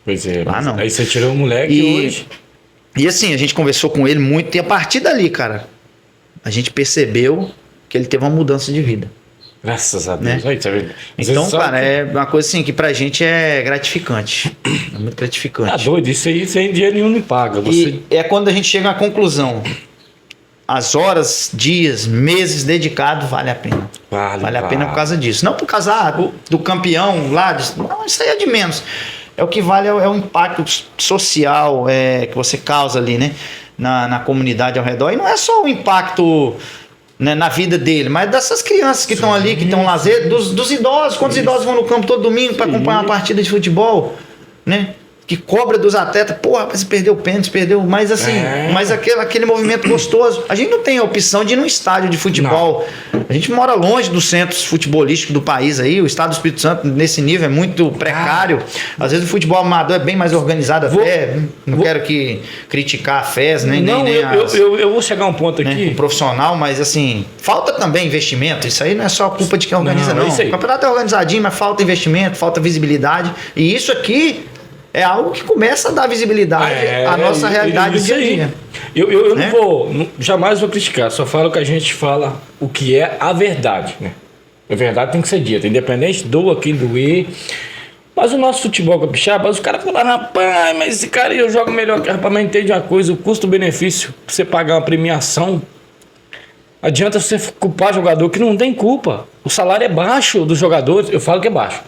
[SPEAKER 1] Pois é,
[SPEAKER 2] lá não.
[SPEAKER 1] Aí você tirou o moleque hoje.
[SPEAKER 2] E assim, a gente conversou com ele muito, e a partir dali, cara, a gente percebeu que ele teve uma mudança de vida.
[SPEAKER 1] Graças a Deus.
[SPEAKER 2] Né?
[SPEAKER 1] Aí, tá vendo?
[SPEAKER 2] Então, cara, é uma coisa assim que pra gente é gratificante. É muito gratificante.
[SPEAKER 1] Ah, doido, isso aí sem dinheiro nenhum não paga.
[SPEAKER 2] E é quando a gente chega à conclusão. As horas, dias, meses dedicados vale a pena. Vale a pena por causa disso. Não por causa do campeão lá. Não, isso aí é de menos. É o que vale, é o impacto social que você causa ali, né? Na comunidade ao redor. E não é só o impacto, né, na vida dele, mas dessas crianças que estão ali, que estão lazer, dos idosos. Quantos idosos vão no campo todo domingo para acompanhar uma partida de futebol, né? Que cobra dos atletas, porra, você perdeu o pênalti, perdeu, mas assim, mas aquele movimento gostoso. A gente não tem a opção de ir num estádio de futebol. Não. A gente mora longe dos centros futebolísticos do país aí, o estado do Espírito Santo nesse nível é muito precário. Às vezes o futebol amador é bem mais organizado até. Não quero criticar a FES, nem
[SPEAKER 1] eu vou chegar a um ponto aqui.
[SPEAKER 2] Né, o profissional, mas assim, falta também investimento. Isso aí não é só culpa de quem organiza, não. O campeonato é organizadinho, mas falta investimento, falta visibilidade. E isso aqui é algo que começa a dar visibilidade à nossa realidade do dia a dia.
[SPEAKER 1] Eu né? Jamais vou criticar, só falo que a gente fala o que é a verdade, né? A verdade tem que ser dita, independente doa quem doer. Mas o nosso futebol capixaba, os caras falam, rapaz, mas esse cara eu jogo melhor que rapaz, mas entende uma coisa, o custo-benefício pra você pagar uma premiação, adianta você culpar jogador que não tem culpa. O salário é baixo dos jogadores, eu falo que é baixo.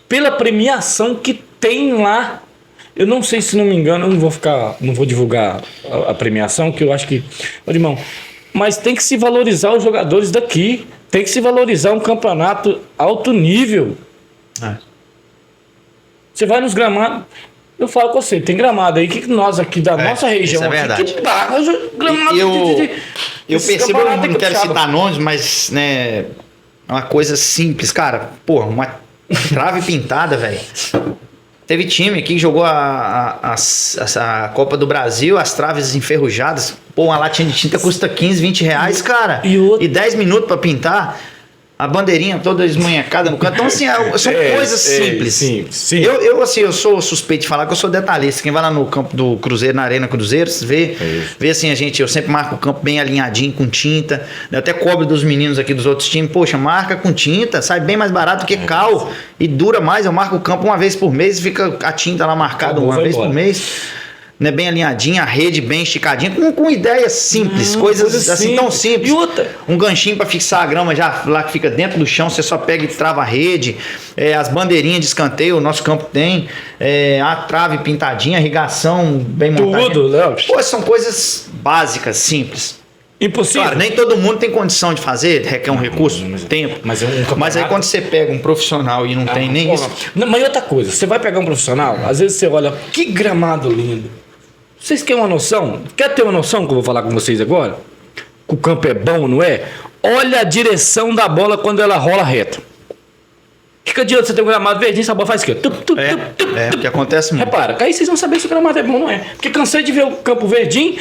[SPEAKER 1] Pela premiação que tem lá. Eu não sei, se não me engano, eu não vou divulgar a premiação, que eu acho que... Ô, irmão, mas tem que se valorizar os jogadores daqui. Tem que se valorizar um campeonato alto nível. Você vai nos gramados... Eu falo com você, tem gramado aí que nós aqui da nossa região...
[SPEAKER 2] É verdade.
[SPEAKER 1] Aqui, que barra, gramado
[SPEAKER 2] eu percebo, eu não quero citar nomes, mas né, é uma coisa simples. Cara, porra, uma trave pintada, velho. Teve time aqui que jogou a Copa do Brasil, as traves enferrujadas. Pô, uma latinha de tinta custa 15, 20 reais, cara. E 10 minutos pra pintar. A bandeirinha toda esmanhacada no canto. Então, assim, são coisas simples.
[SPEAKER 1] Sim.
[SPEAKER 2] Eu sou suspeito de falar que eu sou detalhista. Quem vai lá no campo do Cruzeiro, na Arena Cruzeiro, vê assim, eu sempre marco o campo bem alinhadinho, com tinta. Eu até cobro dos meninos aqui dos outros times, poxa, marca com tinta, sai bem mais barato do que cal e dura mais. Eu marco o campo uma vez por mês e fica a tinta lá marcada uma vez por mês. Né, bem alinhadinha, a rede bem esticadinha, com ideias simples, coisas assim tão simples.
[SPEAKER 1] E outra?
[SPEAKER 2] Um ganchinho para fixar a grama já lá que fica dentro do chão, você só pega e trava a rede. As bandeirinhas de escanteio, o nosso campo tem. A trave pintadinha, a irrigação bem montada.
[SPEAKER 1] Tudo, Léo.
[SPEAKER 2] Pô, são coisas básicas, simples.
[SPEAKER 1] Impossível.
[SPEAKER 2] Claro, nem todo mundo tem condição de fazer, requer um recurso, tempo. Mas aí quando você pega um profissional e não tem nem isso.
[SPEAKER 1] Não, mas outra coisa, você vai pegar um profissional, às vezes você olha, que gramado lindo. Vocês querem uma noção? Quer ter uma noção que eu vou falar com vocês agora? Que o campo é bom, não é? Olha a direção da bola quando ela rola reto. Que adianta você ter um gramado verdinho, essa bola faz o quê?
[SPEAKER 2] O que acontece muito.
[SPEAKER 1] Repara, que aí vocês vão saber se o gramado é bom ou não é. Porque cansei de ver o campo verdinho,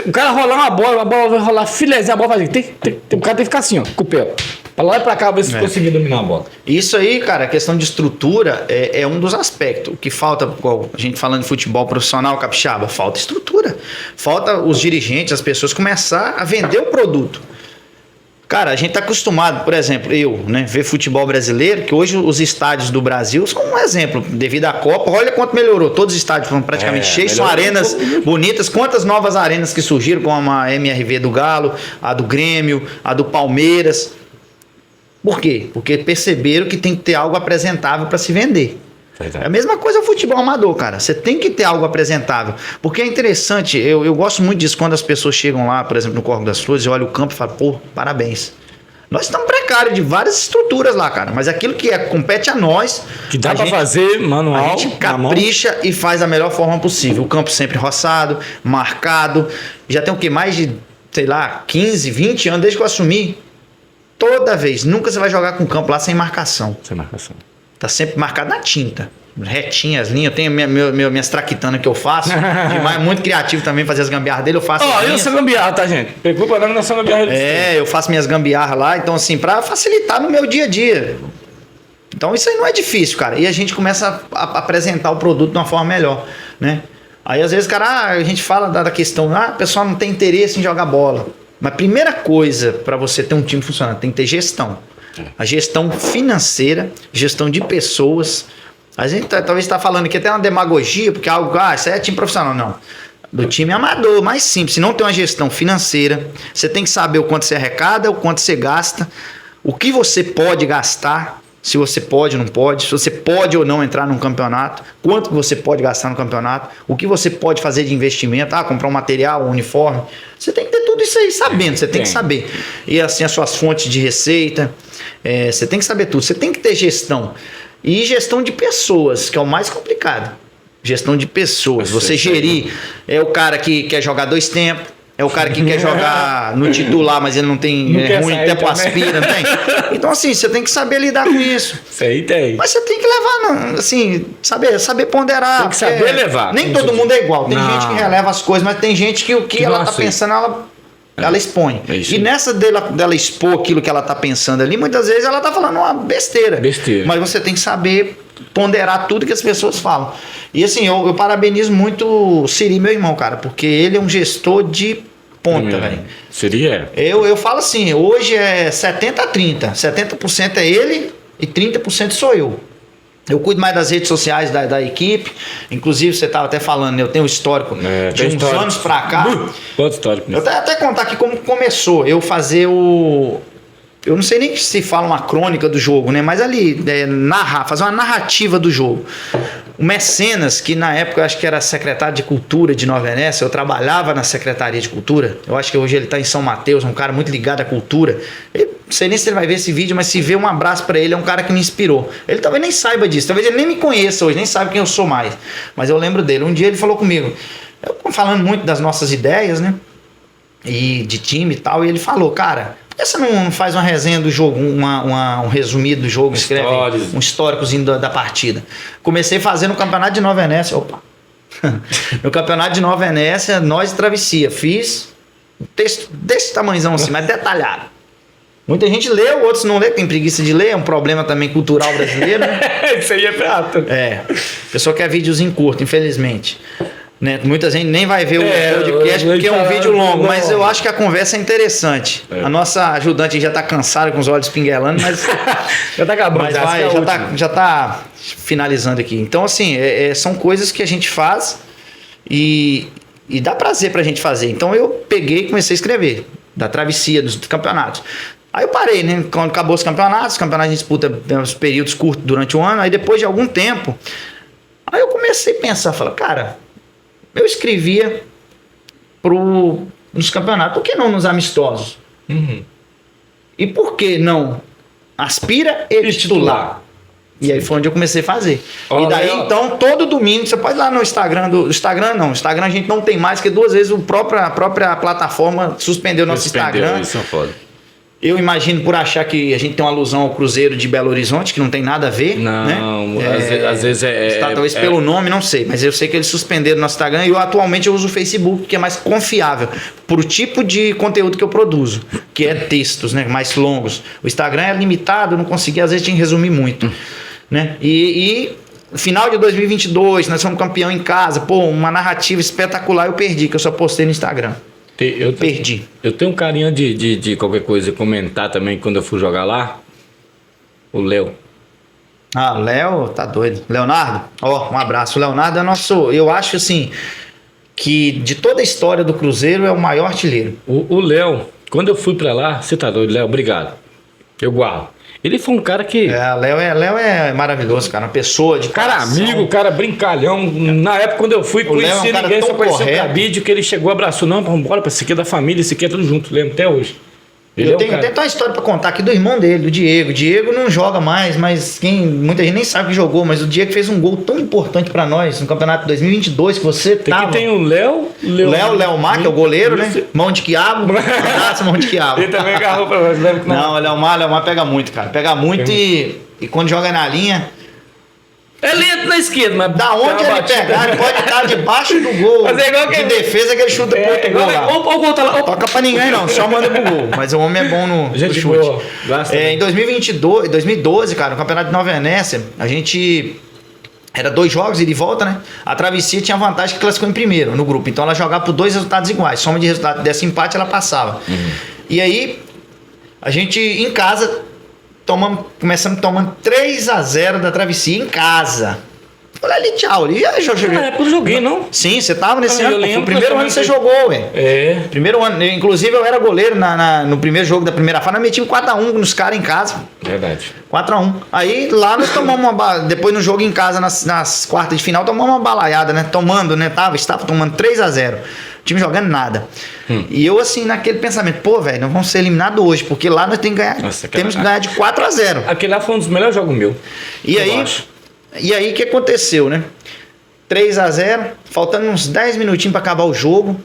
[SPEAKER 1] o cara rolar uma bola, a bola vai rolar filézinha, a bola vai fazer. O cara tem que ficar assim, ó, com o pé. Pra lá e pra cá, ver se conseguir dominar a bola.
[SPEAKER 2] Isso aí, cara, a questão de estrutura é um dos aspectos. O que falta, a gente falando de futebol profissional, capixaba, falta estrutura. Falta os dirigentes, as pessoas começar a vender o produto. Cara, a gente tá acostumado, por exemplo, ver futebol brasileiro, que hoje os estádios do Brasil são um exemplo, devido à Copa, olha quanto melhorou, todos os estádios foram praticamente cheios, são arenas bonitas, quantas novas arenas que surgiram, como a MRV do Galo, a do Grêmio, a do Palmeiras. Por quê? Porque perceberam que tem que ter algo apresentável para se vender. É a mesma coisa o futebol amador, cara. Você tem que ter algo apresentável. Porque é interessante, eu gosto muito disso quando as pessoas chegam lá, por exemplo, no Córrego das Flores, e olham o campo e falam, pô, parabéns. Nós estamos precários de várias estruturas lá, cara. Mas aquilo que compete a nós...
[SPEAKER 1] Que dá para fazer manual.
[SPEAKER 2] A gente capricha e faz da melhor forma possível. O campo sempre roçado, marcado. Já tem o quê? Mais de, 15, 20 anos desde que eu assumi. Toda vez. Nunca você vai jogar com o campo lá sem marcação.
[SPEAKER 1] Sem marcação.
[SPEAKER 2] Tá sempre marcado na tinta. Retinha, as linhas. Eu tenho minhas traquitanas que eu faço. Demais, muito criativo também fazer as gambiarras dele. Eu faço.
[SPEAKER 1] Eu sou gambiarra, tá, gente? Preocupa não, sou gambiarra.
[SPEAKER 2] Eu faço minhas gambiarras lá. Então, assim, pra facilitar no meu dia a dia. Então, isso aí não é difícil, cara. E a gente começa a apresentar o produto de uma forma melhor, né? Aí, às vezes, cara, a gente fala da questão, o pessoal não tem interesse em jogar bola. Mas a primeira coisa para você ter um time funcionando, tem que ter gestão. A gestão financeira, gestão de pessoas. A gente talvez está falando aqui até uma demagogia, porque algo, isso aí é time profissional. Não. Do time amador, mais simples. Se não tem uma gestão financeira, você tem que saber o quanto você arrecada, o quanto você gasta, o que você pode gastar, se você pode ou não pode, se você pode ou não entrar num campeonato, quanto você pode gastar no campeonato, o que você pode fazer de investimento, comprar um material, um uniforme. Você tem que ter tudo isso aí sabendo, você tem que saber. E assim, as suas fontes de receita, você tem que saber tudo, você tem que ter gestão. E gestão de pessoas, que é o mais complicado. Gestão de pessoas. Você gerir, o cara que quer jogar 2 tempos, é o cara que quer jogar no titular, mas ele não tem ruim, tempo aspira, não tem? Então, assim, você tem que saber lidar com isso.
[SPEAKER 1] Isso aí tem.
[SPEAKER 2] Mas você tem que levar, assim, saber ponderar.
[SPEAKER 1] Tem que saber levar.
[SPEAKER 2] Nem todo mundo é igual. Tem gente que releva as coisas, mas tem gente que o que ela tá pensando, ela expõe. E nessa dela expor aquilo que ela tá pensando ali, muitas vezes ela tá falando uma besteira. Mas você tem que saber ponderar tudo que as pessoas falam. E assim, eu parabenizo muito o Siri, meu irmão, cara, porque ele é um gestor de ponta, velho.
[SPEAKER 1] Seria?
[SPEAKER 2] Eu falo assim, hoje é 70-30. 70% é ele e 30% sou eu. Eu cuido mais das redes sociais da equipe. Inclusive, você estava até falando, eu tenho um histórico de uns anos pra cá.
[SPEAKER 1] Quanto histórico?
[SPEAKER 2] Eu até contar aqui como começou. Eu fazer o... Eu não sei nem se fala uma crônica do jogo, né? Mas ali, fazer uma narrativa do jogo. O Mecenas, que na época eu acho que era secretário de Cultura de Nova Venécia, eu trabalhava na Secretaria de Cultura. Eu acho que hoje ele está em São Mateus, um cara muito ligado à cultura. Não sei nem se ele vai ver esse vídeo, mas se vê, um abraço para ele, é um cara que me inspirou. Ele talvez nem saiba disso, talvez ele nem me conheça hoje, nem sabe quem eu sou mais. Mas eu lembro dele. Um dia ele falou comigo, falando muito das nossas ideias, né? E de time e tal, e ele falou, cara... Por que você não faz uma resenha do jogo, um resumido do jogo, escreve um históricozinho da partida? Comecei fazendo o campeonato de Nova Venécia. Opa! No campeonato de Nova Venécia, nós de Travessia. Fiz um texto desse tamanhozão assim, mas detalhado. Muita gente lê, outros não lê, tem preguiça de ler, é um problema também cultural brasileiro, né?
[SPEAKER 1] Isso aí é prato.
[SPEAKER 2] É. A pessoa quer videozinho curto, infelizmente. Né? Muita gente nem vai ver o podcast porque é um vídeo longo, mas eu acho que a conversa é interessante. A nossa ajudante já tá cansada com os olhos pinguelando, mas
[SPEAKER 1] Já tá acabando.
[SPEAKER 2] mas já tá finalizando aqui. Então, assim, são coisas que a gente faz e dá prazer pra gente fazer. Então, eu peguei e comecei a escrever da travessia, dos campeonatos. Aí eu parei, né? Quando acabou os campeonatos a gente disputa uns períodos curtos durante o ano. Aí, depois de algum tempo, aí eu comecei a pensar, falar, cara, eu escrevia nos campeonatos, por que não nos amistosos?
[SPEAKER 1] Uhum.
[SPEAKER 2] E por que não aspira e titular? E aí foi onde eu comecei a fazer.
[SPEAKER 1] Olha,
[SPEAKER 2] e daí, então, todo domingo, você pode ir lá no Instagram Instagram não, Instagram a gente não tem mais, porque 2 vezes a própria plataforma suspendeu nosso Instagram.
[SPEAKER 1] Isso é foda.
[SPEAKER 2] Eu imagino por achar que a gente tem uma alusão ao Cruzeiro de Belo Horizonte, que não tem nada a ver.
[SPEAKER 1] Não,
[SPEAKER 2] né?
[SPEAKER 1] às vezes
[SPEAKER 2] talvez pelo nome, não sei. Mas eu sei que eles suspenderam nosso Instagram e atualmente eu uso o Facebook, que é mais confiável pro tipo de conteúdo que eu produzo, que é textos, né, mais longos. O Instagram é limitado, eu não consegui, às vezes, te resumir muito. Né? E final de 2022, nós fomos campeão em casa. Pô, uma narrativa espetacular eu perdi, que eu só postei no Instagram.
[SPEAKER 1] Eu
[SPEAKER 2] perdi.
[SPEAKER 1] Eu tenho um carinho de qualquer coisa comentar também quando eu fui jogar lá. O Léo.
[SPEAKER 2] Ah, o Léo tá doido. Leonardo, ó, um abraço. O Leonardo é nosso, eu acho assim, que de toda a história do Cruzeiro é o maior artilheiro.
[SPEAKER 1] O Léo, quando eu fui pra lá, você tá doido, Léo, obrigado. Eu guardo. Ele foi um cara que...
[SPEAKER 2] Léo é maravilhoso, cara. Uma pessoa de
[SPEAKER 1] cara
[SPEAKER 2] coração.
[SPEAKER 1] amigo, cara brincalhão. Na época, quando eu fui, conheci ninguém, só conheci o Cabide, que ele chegou, abraçou. Não, vamos embora, esse aqui é da família, esse aqui é tudo junto, lembro até hoje.
[SPEAKER 2] Eu tenho até uma história pra contar aqui do irmão dele, do Diego. O Diego não joga mais, mas muita gente nem sabe que jogou, mas o Diego fez um gol tão importante pra nós no campeonato de 2022 que você tava.
[SPEAKER 1] Aqui tem o Léo
[SPEAKER 2] Mar, que é o goleiro, né? Mão de quiabo. Abraço, mão de quiabo.
[SPEAKER 1] Ele também agarrou pra nós, lembra que
[SPEAKER 2] não. Léo Mar pega muito, cara. Pega muito e quando joga na linha...
[SPEAKER 1] É lento na esquerda, mas...
[SPEAKER 2] Da onde ele pegar, ele pode estar debaixo do gol.
[SPEAKER 1] Mas é igual
[SPEAKER 2] de defesa que ele chuta pro outro gol lá.
[SPEAKER 1] O gol tá lá.
[SPEAKER 2] Toca pra ninguém não, só manda pro gol. Mas o homem é bom no chute.
[SPEAKER 1] Boa.
[SPEAKER 2] Em 2012, cara, no Campeonato de Nova Venécia, a gente... Era 2 jogos, ida e volta, né? A travessia tinha vantagem que classificou em primeiro no grupo. Então ela jogava por 2 resultados iguais. Soma de resultado desse empate, ela passava. E aí, a gente, em casa... começamos tomando 3-0 da travessia em casa. Falei ali, tchau.
[SPEAKER 1] Eu joguei, não?
[SPEAKER 2] Sim, você tava nesse ano. Foi o primeiro ano que você
[SPEAKER 1] foi...
[SPEAKER 2] jogou, velho.
[SPEAKER 1] É.
[SPEAKER 2] Primeiro ano. Inclusive, eu era goleiro no primeiro jogo da primeira fase. Nós metimos 4-1 nos caras em casa.
[SPEAKER 1] Verdade.
[SPEAKER 2] 4-1. Aí lá nós tomamos depois no jogo em casa, nas quartas de final, tomamos uma balaiada, né? Estava tomando 3-0. O time jogando nada. E eu, assim, naquele pensamento, pô, velho, nós vamos ser eliminados hoje, porque lá nós temos que ganhar de 4-0.
[SPEAKER 1] Aquele lá foi um dos melhores jogos meus.
[SPEAKER 2] E aí, o que aconteceu, né? 3-0, faltando uns 10 minutinhos pra acabar o jogo,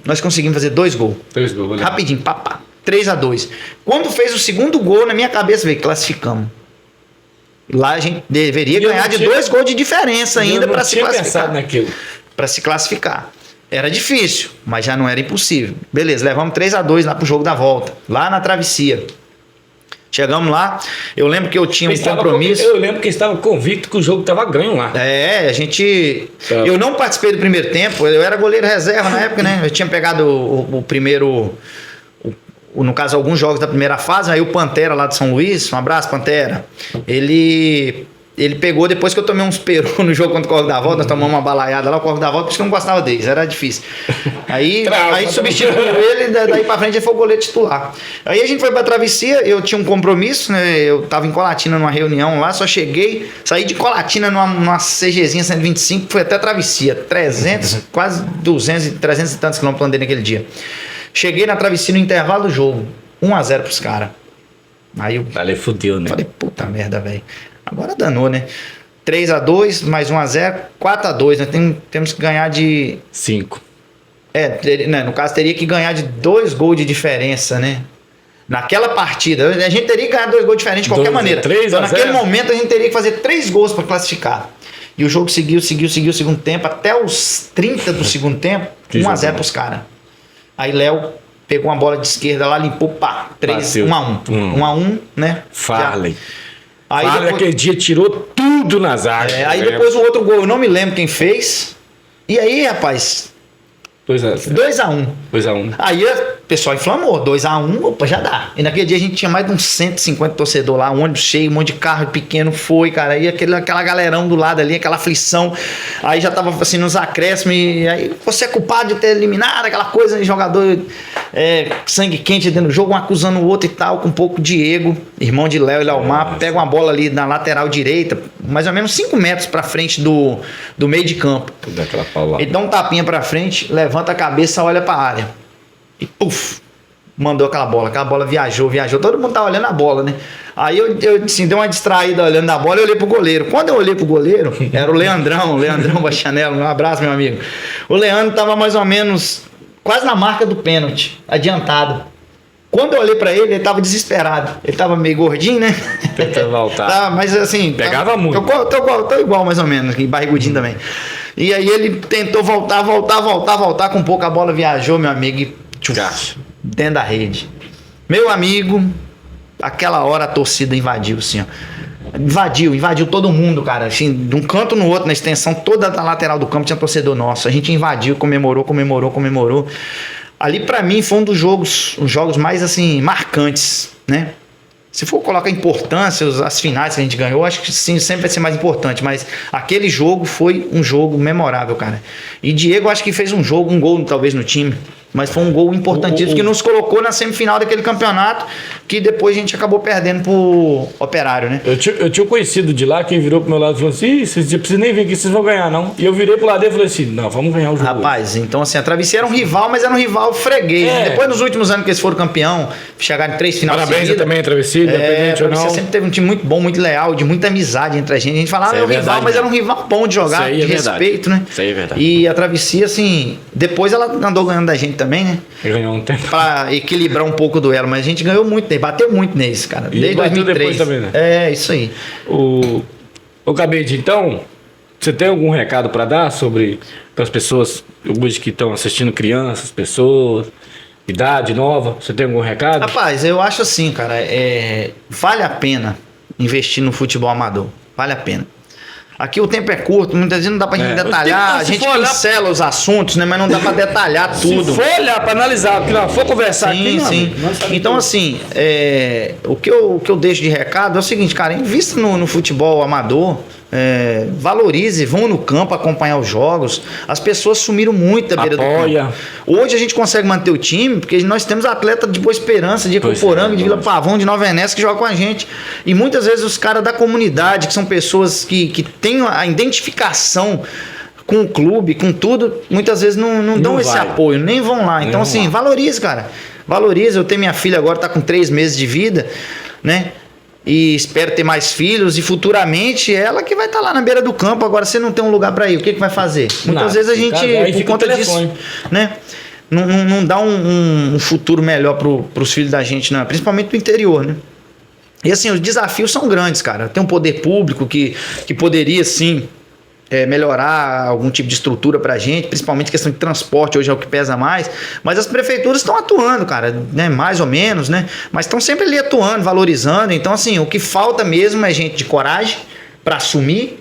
[SPEAKER 2] nós conseguimos fazer 2 gols.
[SPEAKER 1] 2 gols,
[SPEAKER 2] rapidinho, papá. 3-2. Quando fez o segundo gol, na minha cabeça, veio, classificamos. Lá a gente deveria ganhar de 2 gols de diferença ainda pra se classificar. Pra se classificar. Era difícil, mas já não era impossível. Beleza, levamos 3-2 lá pro jogo da volta, lá na travessia. Chegamos lá, eu lembro que eu tinha um compromisso.
[SPEAKER 1] Eu lembro que estava convicto que o jogo estava ganho lá.
[SPEAKER 2] A gente... Eu não participei do primeiro tempo, eu era goleiro reserva na época, né? Eu tinha pegado o primeiro... no caso, alguns jogos da primeira fase, aí o Pantera lá de São Luís, um abraço, Pantera, ele pegou, depois que eu tomei uns peru no jogo contra o Corvo da Volta, nós tomamos uma balaiada lá, o Corvo da Volta, por isso que eu não gostava deles, era difícil. Aí substituiu ele, daí pra frente ele foi o goleiro titular. Aí a gente foi pra travessia, eu tinha um compromisso, né? Eu tava em Colatina numa reunião lá, só cheguei, saí de Colatina numa CGzinha 125, fui até a travessia, 300, quase 200, 300 e tantos quilômetros andei naquele dia. Cheguei na travessia no intervalo do jogo, 1-0 pros caras. Aí eu
[SPEAKER 1] fudeu, né?
[SPEAKER 2] Falei, puta merda, velho. Agora danou, né? 3-2, mais 1-0, 4-2. Nós temos que ganhar de...
[SPEAKER 1] 5.
[SPEAKER 2] No caso, teria que ganhar de 2 gols de diferença, né? Naquela partida. A gente teria que ganhar 2 gols diferentes de qualquer maneira. Então, naquele momento, a gente teria que fazer 3 gols para classificar. E o jogo seguiu o segundo tempo. Até os 30 do segundo tempo, 1-0 pros caras. Aí Léo pegou uma bola de esquerda lá, limpou, pá, 1-1. 1-1, né?
[SPEAKER 1] Farley.
[SPEAKER 2] Aí
[SPEAKER 1] Farley
[SPEAKER 2] depois,
[SPEAKER 1] aquele dia tirou tudo na zaga.
[SPEAKER 2] aí depois o outro gol, eu não me lembro quem fez. E aí, rapaz, 2-1.
[SPEAKER 1] 2-1.
[SPEAKER 2] Aí o pessoal inflamou, 2-1, opa, já dá. E naquele dia a gente tinha mais de uns 150 torcedores lá, um ônibus cheio, um monte de carro pequeno foi, cara. Aí aquela galerão do lado ali, aquela aflição. Aí já tava assim nos acréscimos. E aí você é culpado de ter eliminado aquela coisa de jogador sangue quente dentro do jogo, um acusando o outro e tal, com um pouco Diego, irmão de Léo e Leomar, pega uma bola ali na lateral direita, mais ou menos 5 metros pra frente do meio de campo.
[SPEAKER 1] Daquela paulada.
[SPEAKER 2] Ele dá um tapinha pra frente, levanta a cabeça, olha pra área. E puf, mandou aquela bola viajou, todo mundo tá olhando a bola, né? Aí eu assim, dei uma distraída olhando a bola e olhei pro goleiro. Quando eu olhei pro goleiro, era o Leandrão Bachanello, um abraço, meu amigo. O Leandro tava mais ou menos quase na marca do pênalti, adiantado. Quando eu olhei pra ele, ele tava desesperado. Ele tava meio gordinho, né?
[SPEAKER 1] Tentando voltar.
[SPEAKER 2] Tava, mas assim...
[SPEAKER 1] Pegava muito.
[SPEAKER 2] Tô igual mais ou menos, e barrigudinho também. E aí ele tentou voltar, com pouco a bola viajou, meu amigo, e dentro da rede. Meu amigo, aquela hora a torcida invadiu, assim, ó. Invadiu todo mundo, cara. Assim, de um canto no outro, na extensão toda da lateral do campo tinha torcedor nosso. A gente invadiu, comemorou. Ali pra mim foi um dos jogos mais assim marcantes, né? Se for colocar importância, as finais que a gente ganhou, acho que sim, sempre vai ser mais importante, mas aquele jogo foi um jogo memorável, cara. E Diego acho que fez um gol talvez no time, mas foi um gol importantíssimo que nos colocou na semifinal daquele campeonato, que depois a gente acabou perdendo pro Operário, né?
[SPEAKER 1] Eu tinha um conhecido de lá que virou pro meu lado e falou assim: vocês não precisam nem vir aqui, vocês vão ganhar, não. E eu virei pro lado dele e falei assim: não, vamos ganhar o jogo.
[SPEAKER 2] Rapaz, então assim, a Travessia era um rival, mas era um rival freguês. Depois, nos últimos anos que eles foram campeão, chegaram em 3 finais
[SPEAKER 1] seguidas. Parabéns também, a Travessia, independente ou não.
[SPEAKER 2] Sempre teve um time muito bom, muito leal, de muita amizade entre a gente. A gente falava, era um rival, mas era um rival bom de jogar, de respeito, né?
[SPEAKER 1] Isso aí é verdade.
[SPEAKER 2] E a Travessia, assim, depois ela andou ganhando da gente também, né?
[SPEAKER 1] Ganhou um tempo.
[SPEAKER 2] Pra equilibrar um pouco o duelo, mas a gente ganhou muito nele, bateu muito neles, cara.
[SPEAKER 1] E
[SPEAKER 2] desde 2003.
[SPEAKER 1] Também, né?
[SPEAKER 2] É, isso aí.
[SPEAKER 1] Ô Cabede, então, você tem algum recado pra dar para as pessoas hoje que estão assistindo, crianças, pessoas, idade nova? Você tem algum recado?
[SPEAKER 2] Rapaz, eu acho assim, cara, vale a pena investir no futebol amador. Vale a pena. Aqui o tempo é curto, muitas vezes não dá pra gente detalhar, a gente pincela os assuntos, né? Mas não dá pra detalhar tudo.
[SPEAKER 1] Se for olhar pra analisar, porque não for conversar aqui,
[SPEAKER 2] sim. Então, assim, o que eu deixo de recado é o seguinte, cara, invista no futebol amador. Valorize, vão no campo acompanhar os jogos. As pessoas sumiram muito da beira do campo. Hoje a gente consegue manter o time porque nós temos atleta de Boa Esperança, de Ecoporanga, de Vila Pavão, de Nova Venécia que jogam com a gente. E muitas vezes os caras da comunidade, que são pessoas que têm a identificação com o clube, com tudo, muitas vezes não dão esse apoio, nem vão lá. Então, assim, valorize, cara. Valorize. Eu tenho minha filha agora, tá com 3 meses de vida, né? E espero ter mais filhos e futuramente ela que vai estar lá na beira do campo. Agora você não tem um lugar para ir, o que vai fazer? Muitas vezes a gente, por conta disso, né, não dá um futuro melhor para os filhos da gente, não, principalmente do interior, né? E assim, os desafios são grandes, cara. Tem um poder público que poderia, sim, melhorar algum tipo de estrutura pra gente, principalmente questão de transporte, hoje é o que pesa mais, mas as prefeituras estão atuando, cara, né, mais ou menos, né, mas estão sempre ali atuando, valorizando. Então, assim, o que falta mesmo é gente de coragem pra assumir,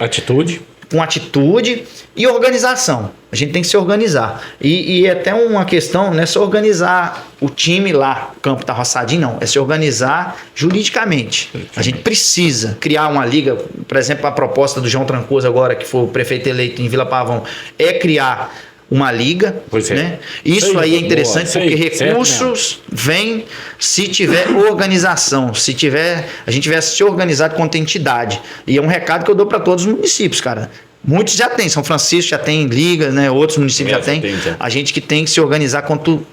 [SPEAKER 2] com atitude e organização. A gente tem que se organizar. E é até uma questão, não é só organizar o time lá, o campo tá roçadinho, não. É se organizar juridicamente. A gente precisa criar uma liga. Por exemplo, a proposta do João Trancoso agora, que foi o prefeito eleito em Vila Pavão, é criar uma liga, né? Isso aí é interessante, porque recursos vêm se tiver organização, a gente tiver se organizado quanto entidade. E é um recado que eu dou para todos os municípios, cara. Muitos já tem, São Francisco já tem ligas, né? Outros municípios já tem. A gente que tem que se organizar quanto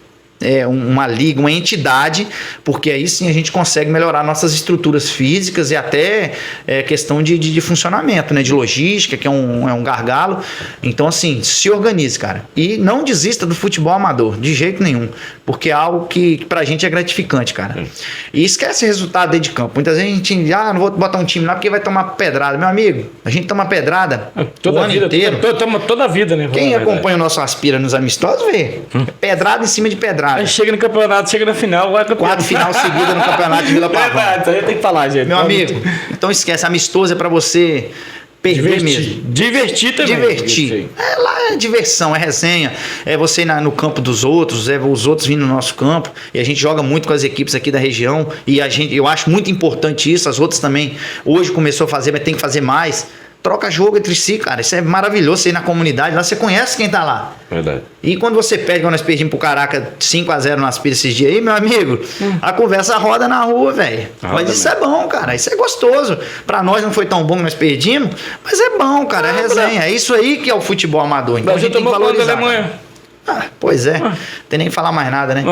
[SPEAKER 2] uma liga, uma entidade, porque aí sim a gente consegue melhorar nossas estruturas físicas e até questão de funcionamento, né? De logística, que é um gargalo. Então, assim, se organize, cara. E não desista do futebol amador, de jeito nenhum, porque é algo que pra gente é gratificante, cara. E esquece o resultado dentro de campo. Muitas vezes a gente, não vou botar um time lá porque vai tomar pedrada. Meu amigo, a gente toma pedrada o ano inteiro.
[SPEAKER 1] Toda a vida, né?
[SPEAKER 2] Quem acompanha o nosso Aspira nos amistosos vê. Pedrada em cima de pedrada. pedrada.
[SPEAKER 1] Aí chega no campeonato, chega na final, vai campeão.
[SPEAKER 2] 4 final seguida no campeonato de Vila Pavão.
[SPEAKER 1] Verdade, isso aí tem que falar, gente.
[SPEAKER 2] Meu amigo, então esquece, amistoso é pra você perder mesmo.
[SPEAKER 1] Divertir também.
[SPEAKER 2] Divertir. Lá é diversão, é resenha. É você ir no campo dos outros, é os outros vindo no nosso campo. E a gente joga muito com as equipes aqui da região. E eu acho muito importante isso. As outras também. Hoje começou a fazer, mas tem que fazer mais. Troca jogo entre si, cara. Isso é maravilhoso. Você ir na comunidade, lá você conhece quem tá lá.
[SPEAKER 1] Verdade.
[SPEAKER 2] E quando você perde, quando nós perdimos pro Caraca 5-0 nas pilhas esses dias aí, meu amigo, a conversa roda na rua, velho. Mas isso é bom, cara. Isso é gostoso. Pra nós não foi tão bom que nós perdimos, mas é bom, cara. É resenha. É isso aí que é o futebol amador. Então a gente tem que valorizar. Pois é. Não tem nem que falar mais nada, né?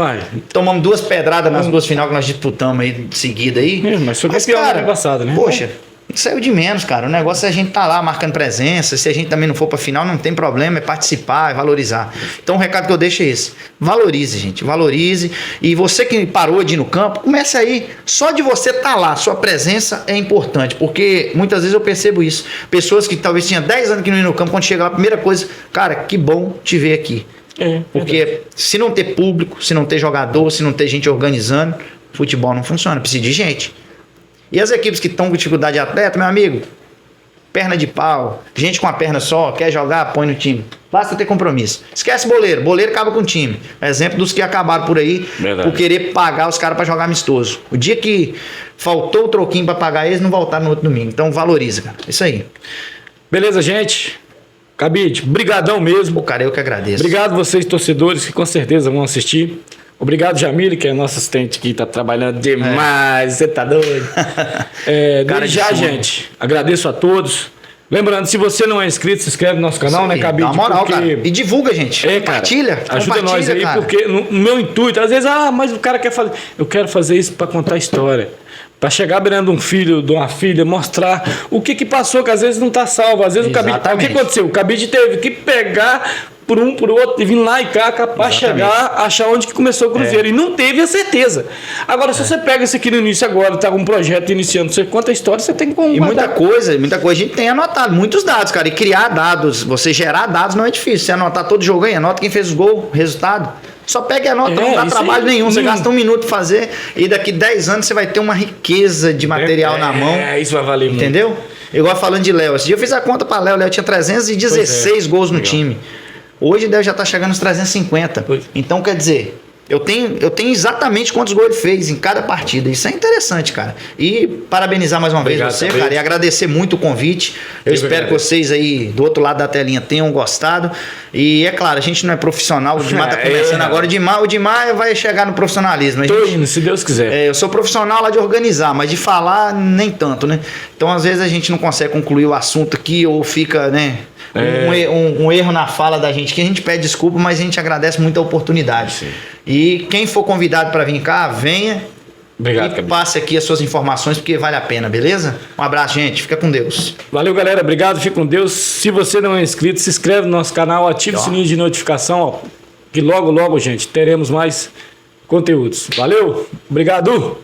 [SPEAKER 2] Tomamos 2 pedradas nas 2 final que nós disputamos aí de seguida aí.
[SPEAKER 1] Mas foi campeão ano passado, né?
[SPEAKER 2] Poxa. Isso saiu de menos, cara. O negócio é a gente tá lá marcando presença. Se a gente também não for pra final, não tem problema. É participar, é valorizar. Então o recado que eu deixo é esse. Valorize, gente. Valorize. E você que parou de ir no campo, comece aí. Só de você estar lá, sua presença é importante. Porque muitas vezes eu percebo isso. Pessoas que talvez tinham 10 anos que não iam no campo, quando chega lá, a primeira coisa, cara, que bom te ver aqui. Porque se não ter público, se não ter jogador, se não ter gente organizando, futebol não funciona. Precisa de gente. E as equipes que estão com dificuldade de atleta, meu amigo, perna de pau, gente com a perna só, quer jogar, põe no time. Basta ter compromisso. Esquece boleiro. Boleiro acaba com o time. Exemplo dos que acabaram por aí, por querer pagar os caras para jogar amistoso. O dia que faltou o troquinho para pagar eles, não voltaram no outro domingo. Então valoriza, cara. Isso aí.
[SPEAKER 1] Beleza, gente? Cabide, brigadão mesmo.
[SPEAKER 2] Pô, cara, eu que agradeço.
[SPEAKER 1] Obrigado vocês, torcedores, que com certeza vão assistir. Obrigado, Jamile, que é nosso assistente que tá trabalhando demais. Você tá doido? Cara, já, gente, agradeço a todos. Lembrando, se você não é inscrito, se inscreve no nosso canal, né, Cabide?
[SPEAKER 2] Dá uma moral, cara. E divulga, gente. Compartilha.
[SPEAKER 1] Cara, ajuda nós aí, cara. Porque no meu intuito, às vezes, mas o cara quer fazer. Eu quero fazer isso para contar história. Para chegar beirando um filho, de uma filha, mostrar o que passou, que às vezes não tá salvo. Às vezes o Cabide. O que aconteceu? O Cabide teve que pegar por um, por outro, e vir lá e cá, para chegar, achar onde que começou o Cruzeiro. E não teve a certeza. Agora, se você pega isso aqui no início agora, tá com um projeto iniciando, você conta a história, você tem que
[SPEAKER 2] E muita coisa a gente tem anotado, muitos dados, cara. E criar dados, você gerar dados não é difícil. Você anotar todo jogo aí, anota quem fez os gols, resultado. Só pega e anota, não dá trabalho nenhum. Você gasta 1 minuto pra fazer e daqui 10 anos você vai ter uma riqueza de material na mão.
[SPEAKER 1] Isso vai valer muito.
[SPEAKER 2] Entendeu? Igual falando de Léo. Esse dia eu fiz a conta pra Léo. Léo tinha 316 gols no time. Hoje deve já estar chegando nos 350. Então, quer dizer, eu tenho exatamente quantos gols ele fez em cada partida. Isso é interessante, cara. E parabenizar mais uma vez você, cara, e agradecer muito o convite. Eu espero que vocês aí do outro lado da telinha tenham gostado. E é claro, a gente não é profissional, o Dimar tá começando agora. O Dimar vai chegar no profissionalismo.
[SPEAKER 1] Tô indo, se Deus quiser.
[SPEAKER 2] Eu sou profissional lá de organizar, mas de falar nem tanto, né? Então, às vezes, a gente não consegue concluir o assunto aqui ou fica, né? Um erro na fala da gente, que a gente pede desculpa, mas a gente agradece muito a oportunidade. Sim. E quem for convidado para vir cá, venha.
[SPEAKER 1] Obrigado,
[SPEAKER 2] e passe aqui as suas informações, porque vale a pena, beleza? Um abraço, gente. Fica com Deus.
[SPEAKER 1] Valeu, galera. Obrigado. Fica com Deus. Se você não é inscrito, se inscreve no nosso canal, ative o sininho de notificação, ó, que logo, gente, teremos mais conteúdos. Valeu. Obrigado.